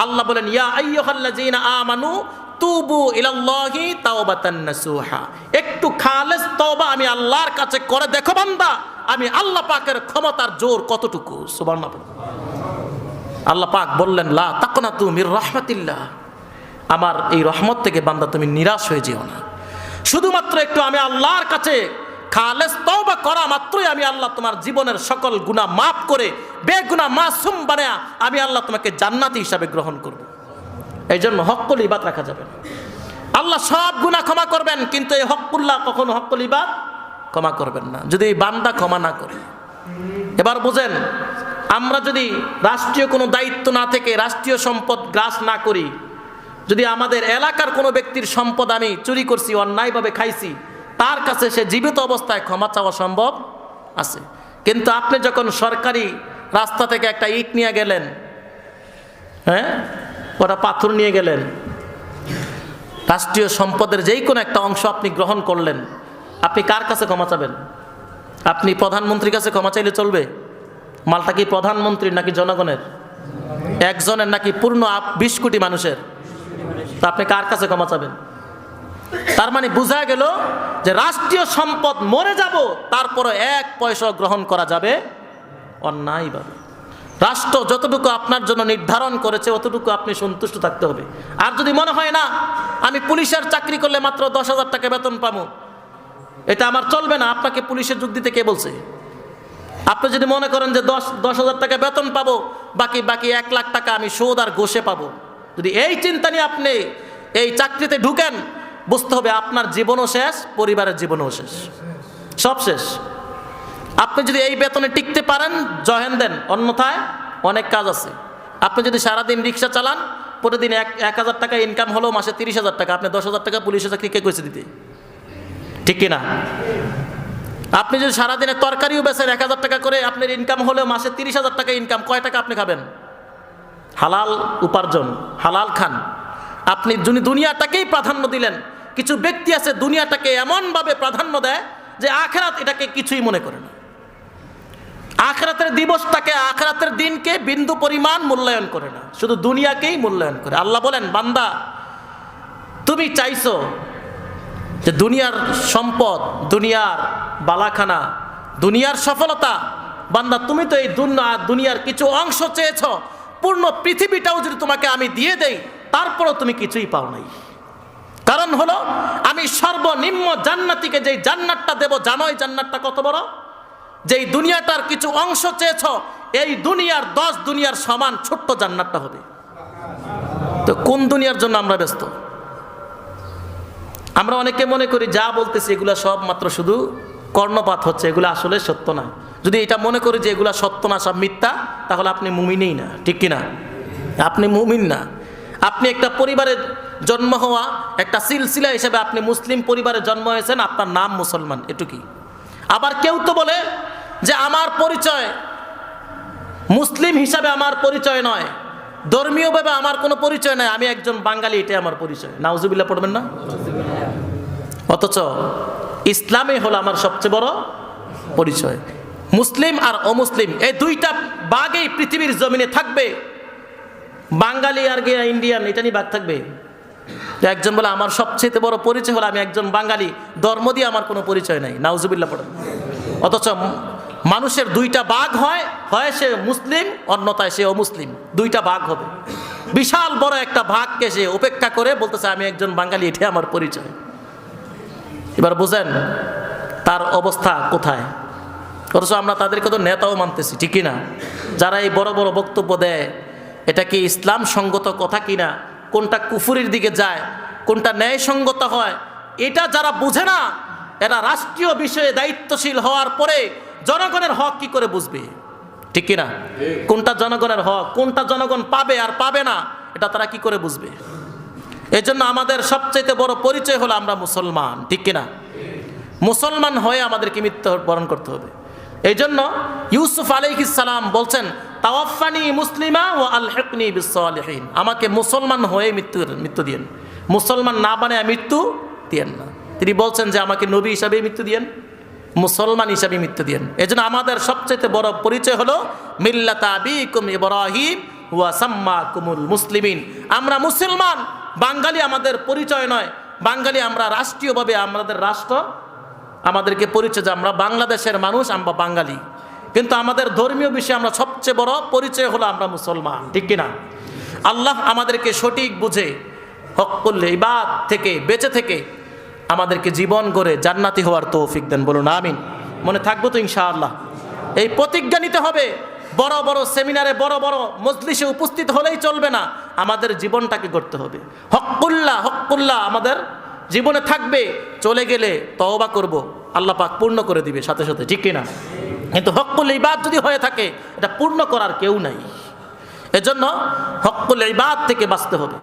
আল্লাহ বলেন ইয়া আইয়ুহাল্লাযীনা আমানু তুবু ইলাল্লাহি তাওবাতান নাসুহা, একটু খালেস তওবা আমি আল্লাহর কাছে করে দেখো বান্দা, আমি আল্লাহ পাকের ক্ষমতার জোর কতটুকু। সুবহানাল্লাহ। আল্লাহ পাক বললেন লা তাকনাতু মির রাহমাতিল্লাহ, আমার এই রহমত থেকে বান্দা তুমি নিরাশ হয়ে যেও না। শুধুমাত্র একটু আমি আল্লাহর কাছে খালেস তওবা করা মাত্রই আমি আল্লাহ তোমার জীবনের সকল গুনাহ মাফ করে বেগুনাহ মাসুম বানায়া আমি আল্লাহ তোমাকে জান্নাতি হিসাবে গ্রহণ করব। এই জন্য হক্কুল ইবাদ রাখা যাবে না। আল্লাহ সব গুনাহ ক্ষমা করবেন, কিন্তু এই হক্কুল্লাহ কখনো হক্কুল ইবাদ ক্ষমা করবেন না যদি এই বান্দা ক্ষমা না করে। এবার বুঝেন, আমরা যদি রাষ্ট্রীয় কোনো দায়িত্ব না থেকে রাষ্ট্রীয় সম্পদ গ্রাস না করি, যদি আমাদের এলাকার কোনো ব্যক্তির সম্পদ আমি চুরি করছি, অন্যায়ভাবে খাইছি, তার কাছে সে জীবিত অবস্থায় ক্ষমা চাওয়া সম্ভব আছে। কিন্তু আপনি যখন সরকারি রাস্তা থেকে একটা ইট নিয়ে গেলেন, হ্যাঁ, ওটা পাথর নিয়ে গেলেন, রাষ্ট্রীয় সম্পদের যেই কোনো একটা অংশ আপনি গ্রহণ করলেন, আপনি কার কাছে ক্ষমা চাবেন? আপনি প্রধানমন্ত্রীর কাছে ক্ষমা চাইলে চলবে? মালটা কি প্রধানমন্ত্রীর নাকি জনগণের? একজনের নাকি পূর্ণ 20 কোটি মানুষের? তা আপনি কার কাছে ক্ষমা চাবেন? তার মানে বোঝা গেল যে রাষ্ট্রীয় সম্পদ মরে যাব, তারপরে 1 পয়সা গ্রহণ করা যাবে অন্যায়ভাবে। রাষ্ট্র যতটুকু আপনার জন্য নির্ধারণ করেছে অতটুকু আপনি সন্তুষ্ট থাকতে হবে। আর যদি মনে হয় না আমি পুলিশের চাকরি করলে মাত্র 10,000 টাকা বেতন পাবো, এটা আমার চলবে না, আপনাকে পুলিশে যোগ দিতে কে বলছে? আপনি যদি মনে করেন যে 10,000 টাকা বেতন পাবো, বাকি 1 লাখ টাকা আমি সুদ আর ঘুষে পাবো, যদি এই চিন্তা নিয়ে আপনি এই চাকরিতে ঢুকেন, বুঝতে হবে আপনার জীবনও শেষ, পরিবারের জীবনও শেষ, সব শেষ। আপনি যদি এই বেতনে টিকতে পারেন জয়েন দেন, অন্যথায় অনেক কাজ আছে। আপনি যদি সারাদিন রিক্সা চালান, প্রতিদিন 1,000 টাকা ইনকাম হলো, মাসে 30,000 টাকা, আপনি 10,000 টাকা পুলিশের চাকরি কে কইছে দিতে? ঠিক কিনা? আপনি যদি সারাদিনে তরকারিও বেচেন 1,000 টাকা করে, আপনার ইনকাম হলেও মাসে 30,000 টাকা ইনকাম, কয় টাকা আপনি খাবেন? হালাল উপার্জন, হালাল খান। আপনি দুনিয়াটাকেই প্রাধান্য দিলেন। কিছু ব্যক্তি আছে দুনিয়াটাকে এমনভাবে প্রাধান্য দেয় যে আখিরাত এটাকে কিছুই মনে করে না। আখিরাতের দিবসটাকে, আখিরাতের দিনকে বিন্দু পরিমাণ মূল্যায়ন করে না, শুধু দুনিয়াকেই মূল্যায়ন করে। আল্লাহ বলেন বান্দা তুমি চাইছো যে দুনিয়ার সম্পদ, দুনিয়ার বালাখানা, দুনিয়ার সফলতা, বান্দা তুমি তো এই দুনিয়ার কিছু অংশ চেয়েছ, পূর্ণ পৃথিবীটাও যদি তোমাকে আমি দিয়ে দেই তারপরও তুমি কিছুই পাও নাই। কারণ হলো আমি সর্বনিম্ন জান্নাতীকে যেই জান্নাতটা দেব, জানো এই জান্নাতটা কত বড়? যেই দুনিয়াটার কিছু অংশ চেয়েছ, এই দুনিয়ার 10 দুনিয়ার সমান ছোট্ট জান্নাতটা হবে। তো কোন দুনিয়ার জন্য আমরা ব্যস্ত? আমরা অনেকে মনে করি যা বলতেছি এগুলা সব মাত্র শুধু কর্ণপাত হচ্ছে, এগুলো আসলে সত্য না। যদি এটা মনে করি যে এগুলা সত্য না, সব মিথ্যা, তাহলে আপনি মুমিনই না, ঠিক কিনা? আপনি মুমিন না। আপনি একটা পরিবারের জন্ম হওয়া, একটা সিলসিলা হিসেবে আপনি মুসলিম পরিবারে জন্ম হয়েছেন, আপনার নাম মুসলমান, এটুকুই। আবার কেউ তো বলে যে আমার পরিচয় মুসলিম হিসাবে আমার পরিচয় নয়, ধর্মীয়ভাবে আমার কোনো পরিচয় নাই, আমি একজন বাঙালি, এটাই আমার পরিচয়। নাউজুবিল্লাহ পড়বেন না? অথচ ইসলামই হলো আমার সবচেয়ে বড় পরিচয়। মুসলিম আর অমুসলিম এই দুইটা ভাগেই পৃথিবীর জমিনে থাকবে। বাঙালি আর ইন্ডিয়ান এটা নিয়ে ভাগ থাকবে। একজন বলে আমার সবচেয়ে বড় পরিচয় হলো আমি একজন বাঙালি, ধর্ম দিয়ে আমার কোনো পরিচয় নাই। নাউজুবিল্লাহ পড়েন। অথচ মানুষের দুইটা ভাগ হয়, হয় সে মুসলিম, অন্যথায় সে অমুসলিম, দুইটা ভাগ হবে। বিশাল বড় একটা ভাগকে সে উপেক্ষা করে বলতেছে আমি একজন বাঙালি, এটাই আমার পরিচয়। এবার বুঝেন তার অবস্থা কোথায়। অথচ আমরা তাদেরকে তো নেতাও মানতেছি, ঠিক কিনা? যারা এই বড় বড় বক্তব্য দেয়, এটা কি ইসলাম সঙ্গত কথা কিনা, কোনটা কুফুরির দিকে যায়, কোনটা ন্যায়সঙ্গত হয়, এটা যারা বুঝে না, এরা রাষ্ট্রীয় বিষয়ে দায়িত্বশীল হওয়ার পরে জনগণের হক কি করে বুঝবে, ঠিক কিনা? কোনটা জনগণের হক, কোনটা জনগণ পাবে আর পাবে না, এটা তারা কি করে বুঝবে? এই জন্য আমাদের সবচেয়ে বড় পরিচয় হলো আমরা মুসলমান, ঠিক কিনা? মুসলমান হয়ে আমাদেরকে মৃত্যুবরণ করতে হবে। এই জন্য ইউসুফ আলাইহিস সালাম বলছেন তাওয়াফানি মুসলিমা ওয়া আলহিকনি বিসসালিহিন, আমাকে মুসলমান হয়ে মৃত্যু দিয়েন, মুসলমান না বানায় মৃত্যু দিয়েন না। তিনি বলছেন যে আমাকে নবী হিসাবে মৃত্যু দিয়েন, মুসলমান হিসাবে মৃত্যু দিয়েন। এই জন্য আমাদের সবচেয়ে বড় পরিচয় হলো মিল্লাতা আবিকুম ইব্রাহিম ওয়া সাম্মাকুমুল মুসলিমিন। আমরা মুসলমান, বাঙালি আমাদের পরিচয় নয়। বাঙালি আমরা রাষ্ট্রীয়ভাবে, আমাদের রাষ্ট্র আমাদেরকে পরিচয় যে আমরা বাংলাদেশের মানুষ, আমরা বাঙালি, কিন্তু আমাদের ধর্মীয় বিষয়ে আমরা সবচেয়ে বড় পরিচয় হলো আমরা মুসলমান, ঠিক কিনা? আল্লাহ আমাদেরকে সঠিক বুঝে হক্কুল ইবাদ থেকে বেঁচে থেকে আমাদেরকে জীবন গড়ে জান্নাতি হওয়ার তৌফিক দেন, বলুন আমিন। মনে থাকবো তো ইনশাআল্লাহ? এই প্রতিজ্ঞা নিতে হবে। বড় বড় সেমিনারে, বড় বড় মজলিসে উপস্থিত হলেই চলবে না, আমাদের জীবনটাকে গড়তে হবে। হক্কুল্লাহ আমাদের জীবনে থাকবে, চলে গেলে তওবা করব, আল্লাহ পাক পূর্ণ করে দিবে সাথে সাথে, ঠিক কিনা? কিন্তু হক্কুল ইবাদ যদি হয়ে থাকে, এটা পূর্ণ করার কেউ নাই। এজন্য হক্কুল ইবাদ থেকে বাঁচতে হবে।